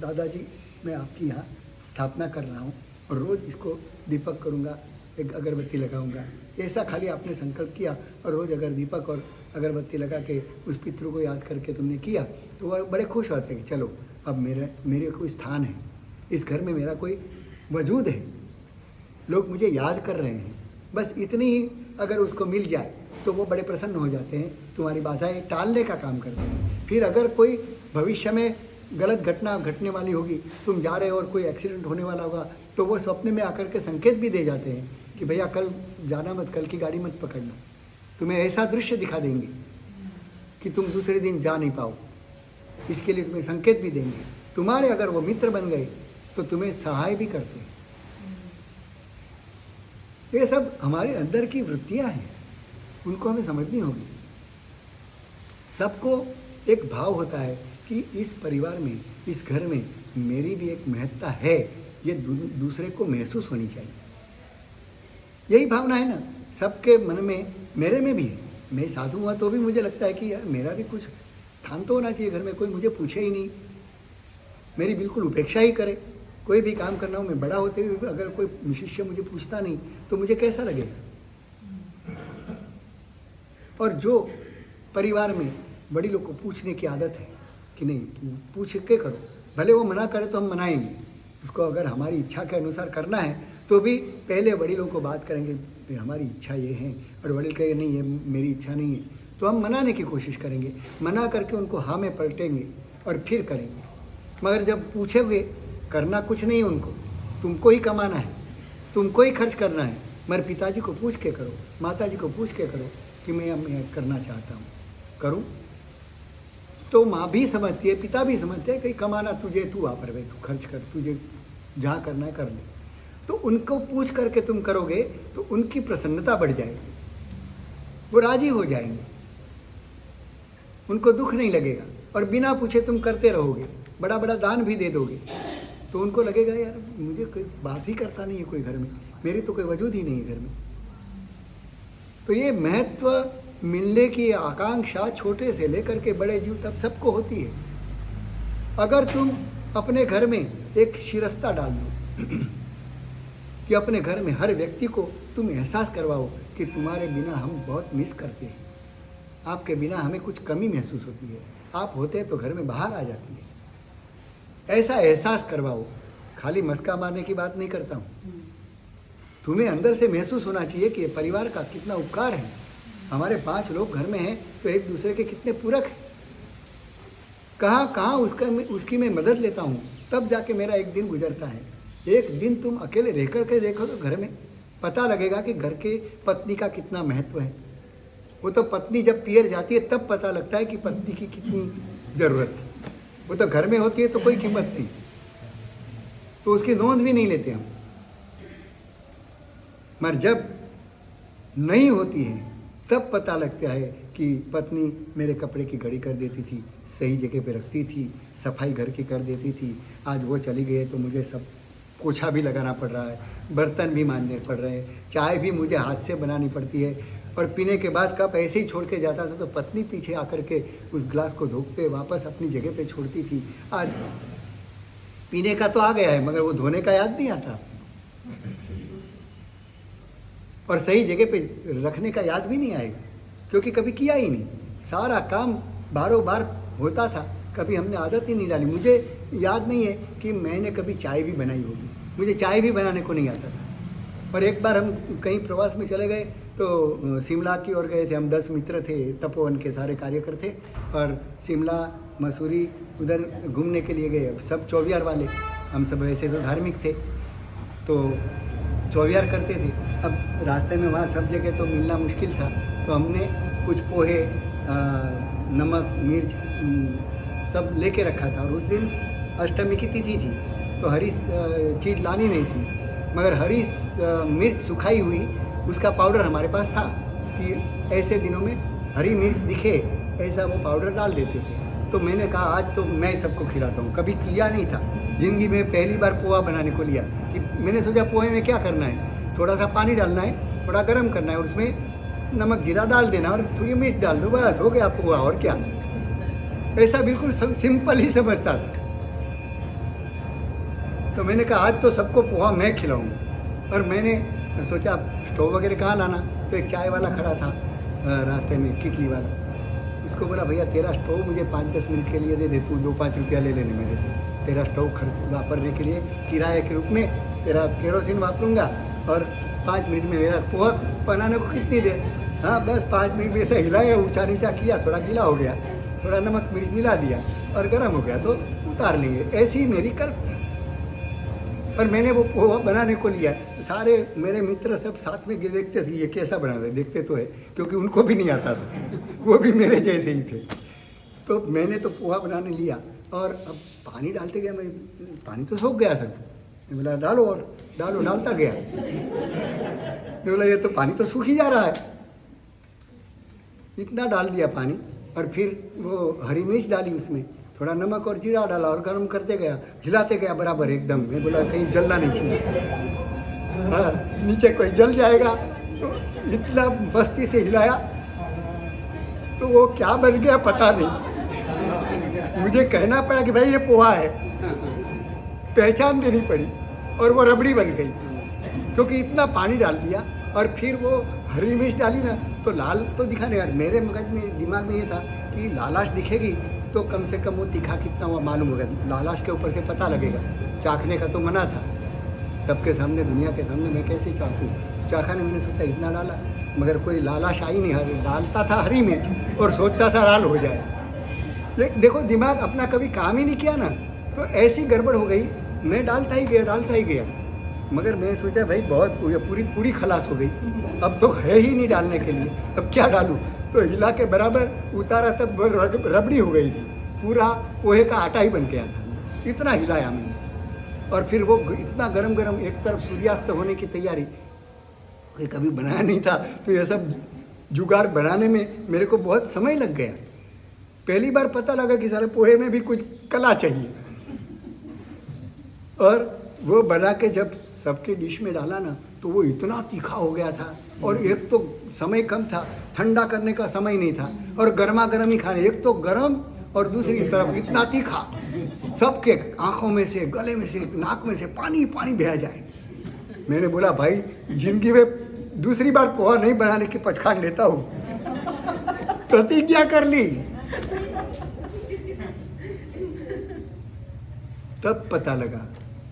दादाजी मैं आपकी यहाँ स्थापना कर रहा हूँ और रोज़ इसको दीपक करूँगा, एक अगरबत्ती लगाऊंगा, ऐसा खाली आपने संकल्प किया और रोज़ अगर दीपक और अगरबत्ती लगा के उस पितृ को याद करके तुमने किया तो वह बड़े खुश होते हैं कि चलो अब मेरे कोई स्थान है, इस घर में मेरा कोई वजूद है, लोग मुझे याद कर रहे हैं। बस इतनी ही अगर उसको मिल जाए तो वो बड़े प्रसन्न हो जाते हैं, तुम्हारी बाधाएं टालने का काम करते हैं। फिर अगर कोई भविष्य में गलत घटना घटने वाली होगी, तुम जा रहे हो और कोई एक्सीडेंट होने वाला होगा, तो वो सपने में आकर के संकेत भी दे जाते हैं कि भैया कल जाना मत, कल की गाड़ी मत पकड़ना। तुम्हें ऐसा दृश्य दिखा देंगे कि तुम दूसरे दिन जा नहीं पाओ, इसके लिए तुम्हें संकेत भी देंगे। तुम्हारे अगर वो मित्र बन गए तो तुम्हें सहाय भी करते हैं। ये सब हमारे अंदर की वृत्तियां हैं, उनको हमें समझनी होगी। सबको एक भाव होता है कि इस परिवार में, इस घर में मेरी भी एक महत्ता है, ये दूसरे को महसूस होनी चाहिए। यही भावना है ना सबके मन में, मेरे में भी है। मैं साधु हुआ तो भी मुझे लगता है कि यार मेरा भी कुछ स्थान तो होना चाहिए घर में, कोई मुझे पूछे ही नहीं, मेरी बिल्कुल उपेक्षा ही करे। कोई भी काम करना हो, मैं बड़ा होते हुए अगर कोई शिष्य मुझे पूछता नहीं तो मुझे कैसा लगेगा। और जो परिवार में बड़ी लोग को पूछने की आदत है कि नहीं पूछ के करो, भले वो मना करे तो हम मनाएंगे उसको, अगर हमारी इच्छा के अनुसार करना है तो भी पहले बड़ी लोगों को बात करेंगे, हमारी इच्छा ये है, और बड़े कहेंगे नहीं ये मेरी इच्छा नहीं है, तो हम मनाने की कोशिश करेंगे, मना करके उनको हाँ में पलटेंगे और फिर करेंगे। मगर जब पूछोगे, करना कुछ नहीं उनको, तुमको ही कमाना है, तुमको ही खर्च करना है, मगर पिताजी को पूछ के करो, माताजी को पूछ के करो कि मैं करना चाहता हूँ, करूँ। तो माँ भी समझती है, पिता भी समझते हैं कि कमाना तुझे, तू वापर वे, तू खर्च कर, तुझे जहाँ करना है कर ले। तो उनको पूछ करके तुम करोगे तो उनकी प्रसन्नता बढ़ जाएगी, वो राजी हो जाएंगे, उनको दुख नहीं लगेगा। और बिना पूछे तुम करते रहोगे, बड़ा बड़ा दान भी दे दोगे, तो उनको लगेगा यार मुझे कोई बात ही करता नहीं है कोई घर में, मेरी तो कोई वजूद ही नहीं है घर में। तो ये महत्व मिलने की आकांक्षा छोटे से लेकर के बड़े जीव तक सबको होती है। अगर तुम अपने घर में एक शिरस्ता डाल दो कि अपने घर में हर व्यक्ति को तुम एहसास करवाओ कि तुम्हारे बिना हम बहुत मिस करते हैं, आपके बिना हमें कुछ कमी महसूस होती है, आप होते हैं तो घर में बाहर आ जाती है, ऐसा एहसास करवाओ। खाली मस्का मारने की बात नहीं करता हूँ, तुम्हें अंदर से महसूस होना चाहिए कि परिवार का कितना उपकार है, हमारे 5 लोग घर में हैं तो एक दूसरे के कितने पूरक हैं, कहाँ उसकी मैं मदद लेता हूँ, तब जाके मेरा एक दिन गुजरता है। एक दिन तुम अकेले रह कर के देखो तो घर में पता लगेगा कि घर के पत्नी का कितना महत्व है। वो तो पत्नी जब पियर जाती है तब पता लगता है कि पत्नी की कितनी ज़रूरत थी, वो तो घर में होती है तो कोई कीमत नहीं, तो उसकी नोंद भी नहीं लेते हम। मगर जब नहीं होती है तब पता लगता है कि पत्नी मेरे कपड़े की घड़ी कर देती थी, सही जगह पे रखती थी, सफाई घर की कर देती थी, आज वो चली गई तो मुझे सब पोछा भी लगाना पड़ रहा है, बर्तन भी मांजने पड़ रहे हैं, चाय भी मुझे हाथ से बनानी पड़ती है, और पीने के बाद कप ऐसे ही छोड़ के जाता था तो पत्नी पीछे आकर के उस गिलास को धो के वापस अपनी जगह पे छोड़ती थी। आज पीने का तो आ गया है, मगर वो धोने का याद नहीं आता, और सही जगह पे रखने का याद भी नहीं आएगा, क्योंकि कभी किया ही नहीं। सारा काम बारों बार होता था, कभी हमने आदत ही नहीं डाली। मुझे याद नहीं है कि मैंने कभी चाय भी बनाई होगी, मुझे चाय भी बनाने को नहीं आता था। और एक बार हम कहीं प्रवास में चले गए तो शिमला की ओर गए थे, हम 10 मित्र थे, तपोवन के सारे कार्यकर्ता, और शिमला मसूरी उधर घूमने के लिए गए। सब चौविहार वाले, हम सब ऐसे तो धार्मिक थे, तो चौविहार करते थे। अब रास्ते में वहाँ सब जगह तो मिलना मुश्किल था, तो हमने कुछ पोहे, नमक, मिर्च सब लेके रखा था। और उस दिन अष्टमी की तिथि थी, तो हरी चीज़ लानी नहीं थी, मगर हरी मिर्च सुखाई हुई उसका पाउडर हमारे पास था कि ऐसे दिनों में हरी मिर्च दिखे ऐसा वो पाउडर डाल देते थे। तो मैंने कहा आज तो मैं सबको खिलाता हूँ, कभी किया नहीं था ज़िंदगी में, पहली बार पोहा बनाने को लिया। कि मैंने सोचा पोहे में क्या करना है, थोड़ा सा पानी डालना है, थोड़ा गर्म करना है, और उसमें नमक जीरा डाल देना और थोड़ी मिर्च डाल दो, बस हो गया पोहा, और क्या। ऐसा बिल्कुल सिंपल ही समझता था। तो मैंने कहा आज तो सबको पोहा मैं खिलाऊंगा। और मैंने सोचा स्टोव वगैरह कहाँ लाना, तो एक चाय वाला खड़ा था रास्ते में, किटली वाला, उसको बोला भैया तेरा स्टोव मुझे 5-10 मिनट के लिए दे दे, तू 2-5 रुपया ले लेने मेरे से, तेरा स्टोव वापरने के लिए किराए के रूप में तेरा केरोसिन वापरूंगा, और 5 मिनट में मेरा पोहा बनाने को कितनी देर। हाँ बस 5 मिनट में ऐसा हिलाया, ऊँचा नीचा किया, थोड़ा गीला हो गया, थोड़ा नमक मिर्च मिला दिया और गर्म हो गया तो उतार लेंगे। ऐसी ही मेरी कल्पना। पर मैंने वो पोहा बनाने को लिया, सारे मेरे मित्र सब साथ में देखते थे ये कैसा बना रहे, देखते तो है क्योंकि उनको भी नहीं आता था, वो भी मेरे जैसे ही थे। तो मैंने तो पोहा बनाने लिया, और अब पानी डालते गया, मैं पानी तो सूख गया सब, मैं बोला डालो, और डालो, डालता गया, मैं बोला ये तो पानी तो सूख ही जा रहा है, इतना डाल दिया पानी। और फिर वो हरी मिर्च डाली, उसमें थोड़ा नमक और जीरा डाला और गर्म करते गया, हिलाते गया बराबर एकदम। मैं बोला कहीं जलना नहीं चाहिए, हाँ नीचे कोई जल जाएगा, तो इतना मस्ती से हिलाया तो वो क्या बन गया पता नहीं। मुझे कहना पड़ा कि भाई ये पोहा है, पहचान देनी पड़ी, और वो रबड़ी बन गई क्योंकि इतना पानी डाल दिया। और फिर वो हरी मिर्च डाली ना, तो लाल तो दिखा नहीं यार, मेरे मगज में दिमाग में ये था कि लालाश दिखेगी तो कम से कम वो तीखा कितना हुआ मालूम होगा, लालाश के ऊपर से पता लगेगा। चाखने का तो मना था, सबके सामने, दुनिया के सामने मैं कैसे चाखूँ। चाखा ने, मैंने सोचा इतना डाला, मगर कोई लालाश आई नहीं, डालता था हरी मिर्च और सोचता था लाल हो जाए। ये देखो दिमाग अपना कभी काम ही नहीं किया ना, तो ऐसी गड़बड़ हो गई। मैं डालता ही गया, मगर मैं सोचा भाई बहुत पूरी खलास हो गई, अब तो है ही नहीं डालने के लिए, अब क्या डालूँ। तो हिला के बराबर उतारा तब रबड़ी हो गई थी, पूरा पोहे का आटा ही बन गया था, इतना हिलाया मैंने। और फिर वो इतना गरम गरम, एक तरफ सूर्यास्त होने की तैयारी, ये कभी बनाया नहीं था, तो ये सब जुगाड़ बनाने में मेरे को बहुत समय लग गया। पहली बार पता लगा कि सारे पोहे में भी कुछ कला चाहिए। और वो बना के जब सबके डिश में डाला ना, तो वो इतना तीखा हो गया था, और एक तो समय कम था, ठंडा करने का समय नहीं था, और गर्मा गर्म ही खाने, एक तो गर्म और दूसरी तरफ इतना तीखा, सबके आंखों में से, गले में से, नाक में से पानी पानी बह जाए। मैंने बोला भाई जिंदगी में दूसरी बार पोहा नहीं बनाने की पछाड़ लेता हूँ, प्रतिज्ञा कर ली। तब पता लगा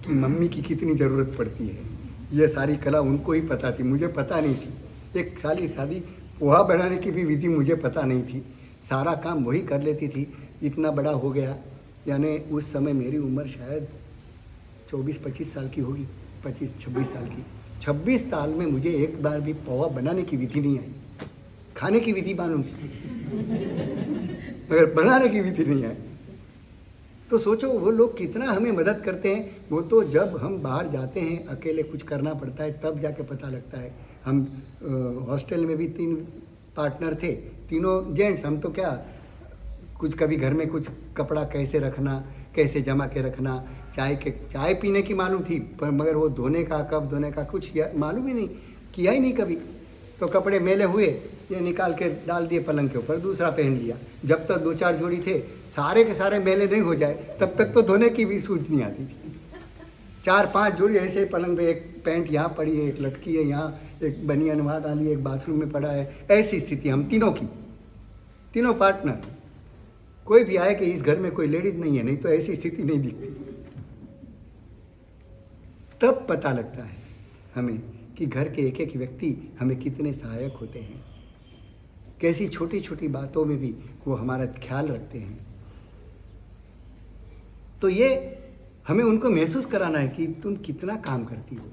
कि मम्मी की कितनी ज़रूरत पड़ती है। ये सारी कला उनको ही पता थी, मुझे पता नहीं थी। एक सादी पोहा बनाने की भी विधि मुझे पता नहीं थी, सारा काम वही कर लेती थी। इतना बड़ा हो गया, यानी उस समय मेरी उम्र शायद 24-25 साल की होगी, 25-26 साल की। 26 साल में मुझे एक बार भी पोहा बनाने की विधि नहीं आई। खाने की विधि मालूम मगर बनाने की विधि नहीं आई। तो सोचो वो लोग कितना हमें मदद करते हैं। वो तो जब हम बाहर जाते हैं, अकेले कुछ करना पड़ता है, तब जाके पता लगता है। हम हॉस्टल में भी 3 पार्टनर थे, तीनों जेंट्स। हम तो क्या कुछ कभी घर में कुछ कपड़ा कैसे रखना, कैसे जमा के रखना, चाय पीने की मालूम थी, पर मगर वो धोने का, कब धोने का कुछ मालूम ही नहीं, किया ही नहीं कभी। तो कपड़े मैले हुए, ये निकाल के डाल दिए पलंग के ऊपर, दूसरा पहन लिया। जब तक 2-4 जोड़ी थे, सारे के सारे मैले नहीं हो जाए तब तक तो धोने की भी सूझ नहीं आती थी। 4-5 जोड़ी ऐसे पलंग पे, एक पैंट यहाँ पड़ी है, एक लटकी है यहाँ, एक बनियान वहाँ डाली है, एक बाथरूम में पड़ा है। ऐसी स्थिति हम तीनों की, तीनों पार्टनर। कोई भी आए कि इस घर में कोई लेडीज नहीं है, नहीं तो ऐसी स्थिति नहीं दिखती। तब पता लगता है हमें कि घर के एक एक व्यक्ति हमें कितने सहायक होते हैं, कैसी छोटी छोटी बातों में भी वो हमारा ख्याल रखते हैं। तो ये हमें उनको महसूस कराना है कि तुम कितना काम करती हो।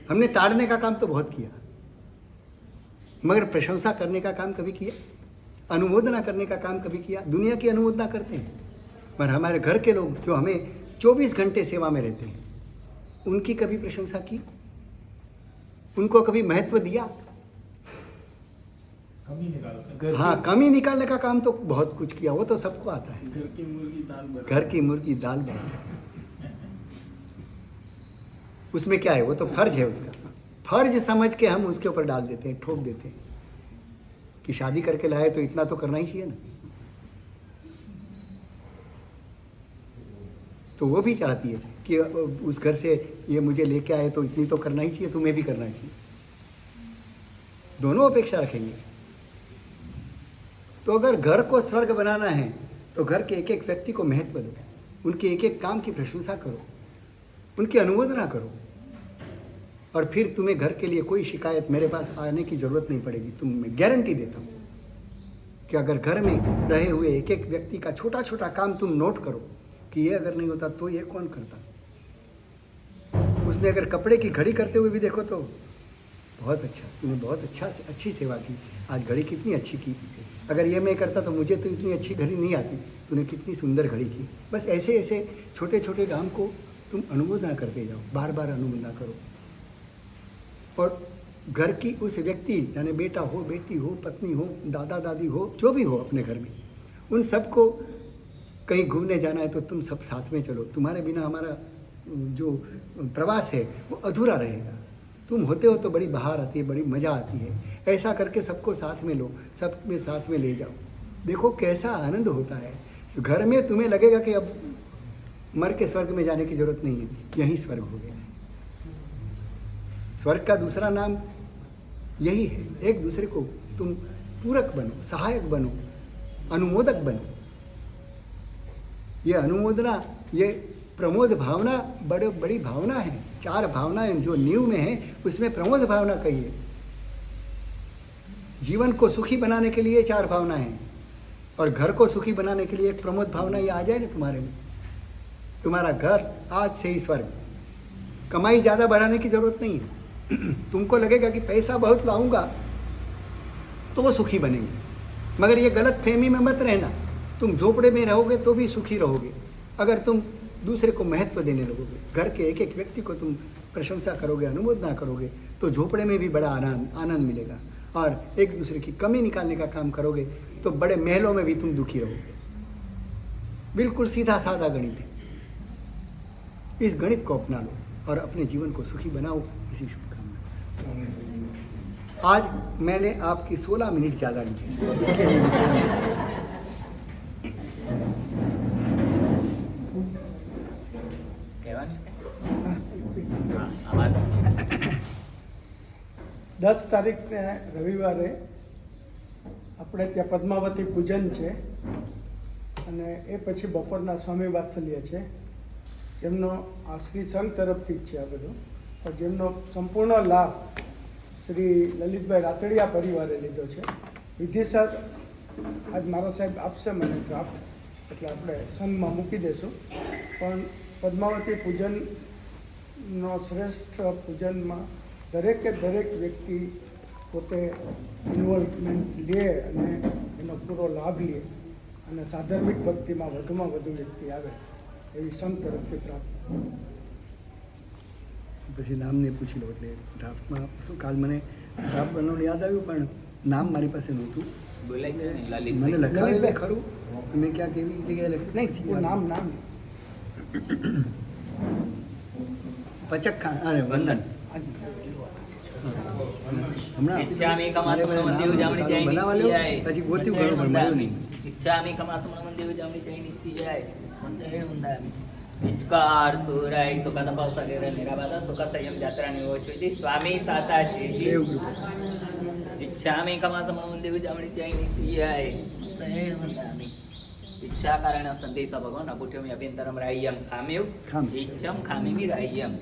हमने ताड़ने का काम तो बहुत किया, मगर प्रशंसा करने का काम कभी किया? अनुमोदना करने का काम कभी किया? दुनिया की अनुमोदना करते हैं, पर हमारे घर के लोग जो हमें 24 घंटे सेवा में रहते हैं, उनकी कभी प्रशंसा की? उनको कभी महत्व दिया? कमी निकालते हैं। हाँ, कमी निकालने का काम तो बहुत कुछ किया, वो तो सबको आता है। घर की मुर्गी दाल बराबर। घर की मुर्गी दाल बराबर। उसमें क्या है? वो तो फर्ज है उसका। फर्ज समझ के हम उसके ऊपर डाल देते हैं, ठोक देते हैं कि शादी करके लाए तो इतना तो करना ही चाहिए ना। तो वो भी चाहती है कि उस घर से ये मुझे लेके आए तो इतनी तो करना ही चाहिए, तुम्हें भी करना चाहिए। दोनों अपेक्षा रखेंगे। तो अगर घर को स्वर्ग बनाना है तो घर के एक एक व्यक्ति को महत्व दो, उनके एक एक काम की प्रशंसा करो, उनकी अनुमोदना करो, और फिर तुम्हें घर के लिए कोई शिकायत मेरे पास आने की ज़रूरत नहीं पड़ेगी। मैं गारंटी देता हूँ कि अगर घर में रहे हुए एक एक व्यक्ति का छोटा छोटा काम तुम नोट करो कि ये अगर नहीं होता तो ये कौन करता। उसने अगर कपड़े की घड़ी करते हुए भी देखो तो बहुत अच्छा, तूने बहुत अच्छी सेवा की, आज घड़ी कितनी अच्छी की। अगर ये मैं करता तो मुझे तो इतनी अच्छी घड़ी नहीं आती, तूने कितनी सुंदर घड़ी की। बस ऐसे ऐसे छोटे छोटे काम को तुम अनुमोदना करते जाओ, बार बार अनुमोदना करो। और घर की उस व्यक्ति, यानी बेटा हो, बेटी हो, पत्नी हो, दादा दादी हो, जो भी हो अपने घर में, उन सबको कहीं घूमने जाना है तो तुम सब साथ में चलो। तुम्हारे बिना हमारा जो प्रवास है वो अधूरा रहेगा। तुम होते हो तो बड़ी बहार आती है, बड़ी मज़ा आती है। ऐसा करके सबको साथ में लो, सब में साथ में ले जाओ, देखो कैसा आनंद होता है। घर में तुम्हें लगेगा कि अब मर के स्वर्ग में जाने की ज़रूरत नहीं है, यही स्वर्ग हो गया है। स्वर्ग का दूसरा नाम यही है। एक दूसरे को तुम पूरक बनो, सहायक बनो, अनुमोदक बनो। ये अनुमोदना, ये प्रमोद भावना बड़ी भावना है। 4 भावनाएं जो नींव में है, उसमें प्रमोद भावना कही है। जीवन को सुखी बनाने के लिए 4 भावनाएं हैं, और घर को सुखी बनाने के लिए एक प्रमोद भावना ये आ जाए ना तुम्हारे में, तुम्हारा घर आज से ही स्वर्ग। कमाई ज़्यादा बढ़ाने की ज़रूरत नहीं है। तुमको लगेगा कि पैसा बहुत लाऊंगा तो वो सुखी बनेंगे, मगर ये गलत फहमी में मत रहना। तुम झोपड़े में रहोगे तो भी सुखी रहोगे अगर तुम दूसरे को महत्व देने लगोगे। घर के एक एक व्यक्ति को तुम प्रशंसा करोगे, अनुमोदना करोगे, तो झोपड़े में भी बड़ा आनंद मिलेगा। और एक दूसरे की कमी निकालने का काम करोगे तो बड़े महलों में भी तुम दुखी रहोगे। बिल्कुल सीधा साधा गणित है। इस गणित को अपना लो और अपने जीवन को सुखी बनाओ। इसी शुभकामना के साथ आज मैंने आपकी 16 मिनट ज़्यादा ली है, इसके लिए मैं क्षमा चाहता हूं। 10 તારીખને રવિવારે આપણે ત્યાં પદ્માવતી પૂજન છે, અને એ પછી બપોરના સ્વામી વાત્સલ્ય છે, જેમનો આ શ્રી સંઘ તરફથી જ છે આ બધું, પણ જેમનો સંપૂર્ણ લાભ શ્રી લલિતભાઈ રાતડિયા પરિવારે લીધો છે. વિધિસર આજ મારા સાહેબ આપશે મને ડ્રાફ્ટ, એટલે આપણે સંઘમાં મૂકી દઈશું. પણ પદ્માવતી પૂજનનો શ્રેષ્ઠ પૂજનમાં દરેકે દરેક વ્યક્તિ પોતે ઇન્વોલ્વમેન્ટ લે અને એનો પૂરો લાભ લે અને સાધર્મિક ભક્તિમાં વધુમાં વધુ વ્યક્તિ આવે એવી સંઘ તરફથી પ્રાર્થના. પછી નામને પૂછી લો એટલે ડ્રાફ્ટમાં શું કાલ મને ડ્રાફ્ટ બનાવવાનું યાદ આવ્યું, પણ નામ મારી પાસે નહોતું. મને લખાવેલું ખરું, મેં ક્યાંક એવી જગ્યાએ લખ્યું નહીં. નામ પચક ખાન અરે વંદન હમણાં ઈચ્છામિ કમાસમનમ દેવ જામણી જય બનાવવા નિસિયાય. લ્યો, પછી ગોત્યું ઘણું પણ મળ્યું નહીં. ઈચ્છામિ કમાસમનમ દેવ જામણી જય નિસિયાય. મંદિરે મંદામિ. ઈચકાર સુરાય સુખ તપા સગેરે નિરાબાદા સુખ સંયમ જાત્રા નિવોચિતિ સ્વામી સાતા છે દેવ કૃપા. ઈચ્છામિ કમાસમનમ દેવ જામણી જય નિસિયાય. મંદિરે મંદામિ. ઈચ્છા કારણે સંદેશ ભગવાન અકુઠ્યમ અભ્યંતરમ રાહ્યમ ખામ્યુ ખામ. ઈચ્છમ ખામિમિ રાહ્યમ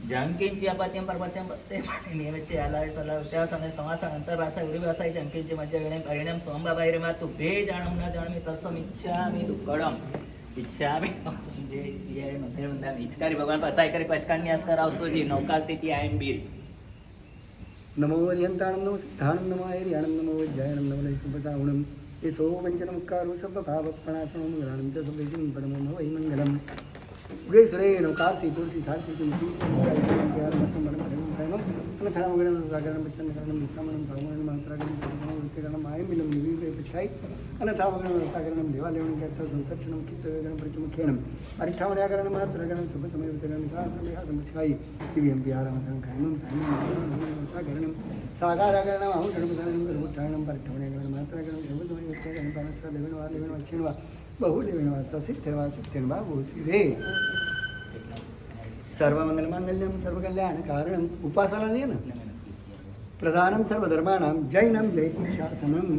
જંકિંચી અપત્યમ પર્વત્યમ પત્તે પાટીની વચ્ચે આલાય સલાહ ત્યાં સમય સમાસ અંતરભાષા ઉર્ભાષા જંકિંચી મધ્ય ગણે પરિણામ સોમબાબાઈ માં તું ભે જાણું ન જાણમી તસમ ઈચ્છામિ દુક્કડમ ઈચ્છામિ સંદેશિયાય મંદિર મંદામિ ઈચ્છકારી ભગવાન પસાઈ કરી પચકાન ન્યાસ કરાવશો જી નૌકા સિટી આયન બીર નમો વરિયંતાણમ નમો સિદ્ધાણમ નમો હરિયાણમ નમો વૈજ્ઞાનમ નમો લૈસુપતાવણમ એ સો પંચનમસ્કારો સર્વભાવપણાસનો મંગળાનમ ચ સભૈજન પરમો વૈ મંગલમ ગય સુરે નૌકાર્થી તુલસી સારથી તુલસી સર્વમંગલમાંગલ્યમ સર્વકલ્યાણ કારણમ ઉપવાસવાલા નહીં ને પ્રધાનમ સર્વધર્માણામ જૈનમ જયતિ શાસનમ